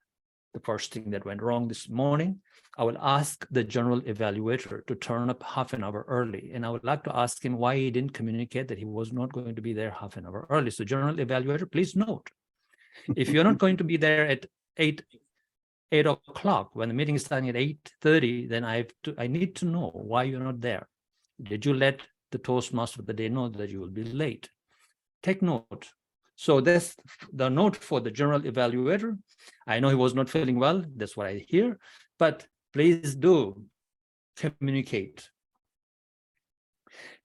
K: the first thing that went wrong this morning. I will ask the general evaluator to turn up half an hour early. And I would like to ask him why he didn't communicate that he was not going to be there half an hour early. So general evaluator, please note, if you're not going to be there at 8 o'clock when the meeting is starting at 8:30, then I need to know why you're not there. Did you let the Toastmaster of the day know that you will be late? Take note. So that's the note for the general evaluator. I know he was not feeling well. That's what I hear. But please do communicate.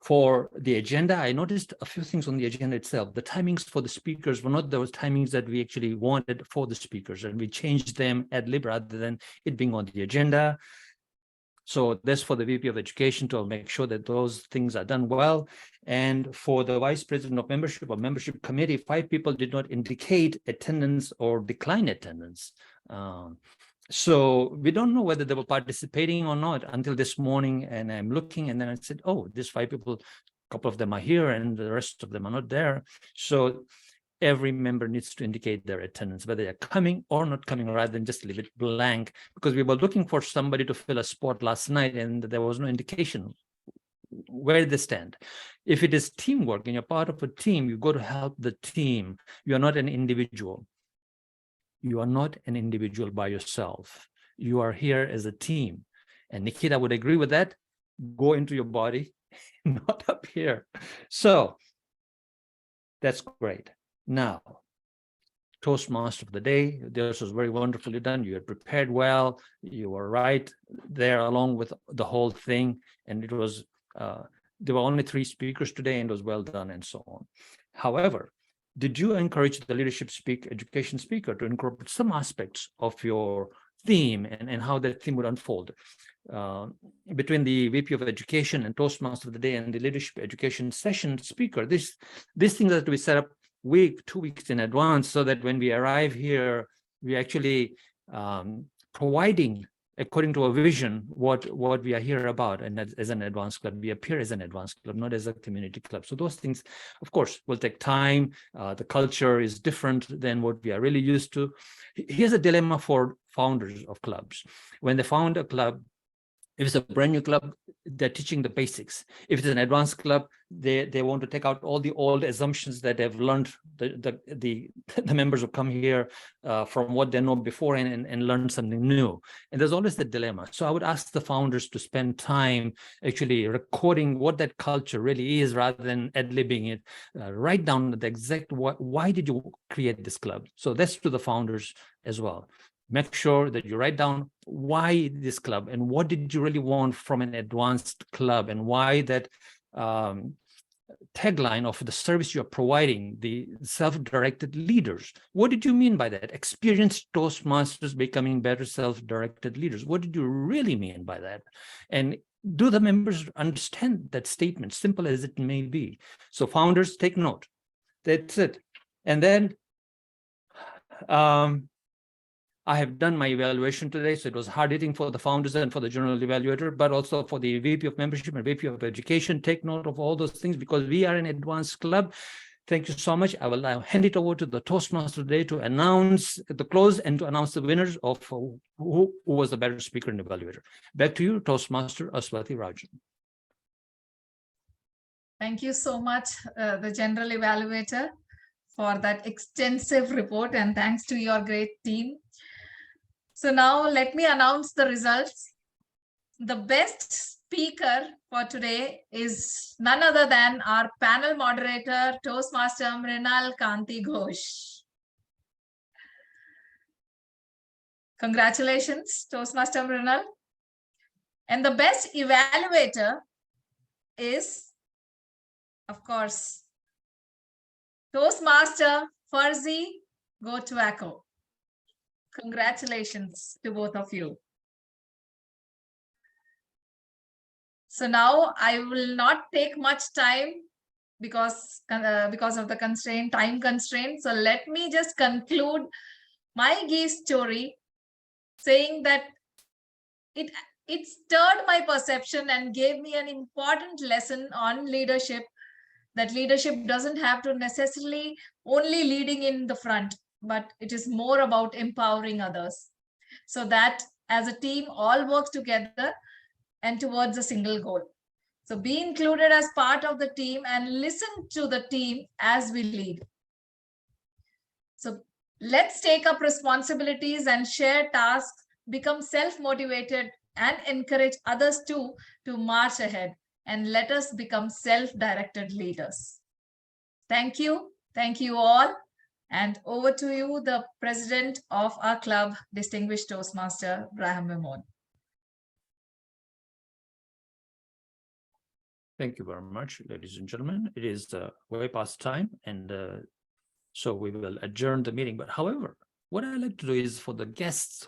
K: For the agenda, I noticed a few things on the agenda itself. The timings for the speakers were not those timings that we actually wanted for the speakers, and we changed them ad lib rather than it being on the agenda. So that's for the VP of Education to make sure that those things are done well. And for the Vice President of Membership or Membership Committee, 5 people did not indicate attendance or decline attendance. So we don't know whether they were participating or not until this morning. And I'm looking, and then I said, oh, these 5 people, a couple of them are here and the rest of them are not there. So every member needs to indicate their attendance, whether they're coming or not coming, rather than just leave it blank, because we were looking for somebody to fill a spot last night and there was no indication where they stand. If it is teamwork and you're part of a team, you go to help the team. You are not an individual. You are not an individual by yourself. You are here as a team. And Nikhita would agree with that. Go into your body, not up here. So that's great. Now, Toastmaster of the day, this was very wonderfully done. You had prepared well. You were right there along with the whole thing. And it was, there were only 3 speakers today and it was well done and so on. However, did you encourage the leadership education speaker to incorporate some aspects of your theme and how that theme would unfold? Between the VP of Education and Toastmaster of the day and the leadership education session speaker, these things have to be set up 2 weeks in advance, so that when we arrive here, we actually providing according to a vision what we are here about. And as an advanced club, we appear as an advanced club, not as a community club. So those things, of course, will take time. The culture is different than what we are really used to. Here's a dilemma for founders of clubs. When they found a club, if it's a brand new club, they're teaching the basics. If it's an advanced club, they want to take out all the old assumptions that they've learned. The members will come here from what they know before and learn something new. And there's always the dilemma. So I would ask the founders to spend time actually recording what that culture really is, rather than ad-libbing it. Write down the exact why did you create this club? So that's to the founders as well. Make sure that you write down why this club and what did you really want from an advanced club, and why that tagline of the service you're providing, the self-directed leaders. What did you mean by that? Experienced Toastmasters becoming better self-directed leaders. What did you really mean by that? And do the members understand that statement, simple as it may be? So founders, take note. That's it. And then I have done my evaluation today, so it was hard hitting for the founders and for the general evaluator, but also for the VP of Membership and VP of Education. Take note of all those things, because we are an advanced club. Thank you so much. I will now hand it over to the Toastmaster today to announce the close and to announce the winners of who was the better speaker and evaluator. Back to you, Toastmaster Aswathy Rajan.
B: Thank you so much, the general evaluator, for that extensive report, and thanks to your great team. So now let me announce the results. The best speaker for today is none other than our panel moderator, Toastmaster Mrinal Kanti Ghosh. Congratulations, Toastmaster Mrinal. And the best evaluator is, of course, Toastmaster Farzi Gotuako. Congratulations to both of you. So now I will not take much time because of the time constraint. So let me just conclude my Ghosh story, saying that it stirred my perception and gave me an important lesson on leadership, that leadership doesn't have to necessarily only leading in the front, but it is more about empowering others. so that as a team all work together and towards a single goal. So be included as part of the team and listen to the team as we lead. So let's take up responsibilities and share tasks, become self-motivated and encourage others too to march ahead, and let us become self-directed leaders. Thank you. Thank you all. And over to you, the president of our club, distinguished Toastmaster, Braham Mimon.
K: Thank you very much, ladies and gentlemen. It is way past time, and so we will adjourn the meeting. But however, what I like to do is for the guests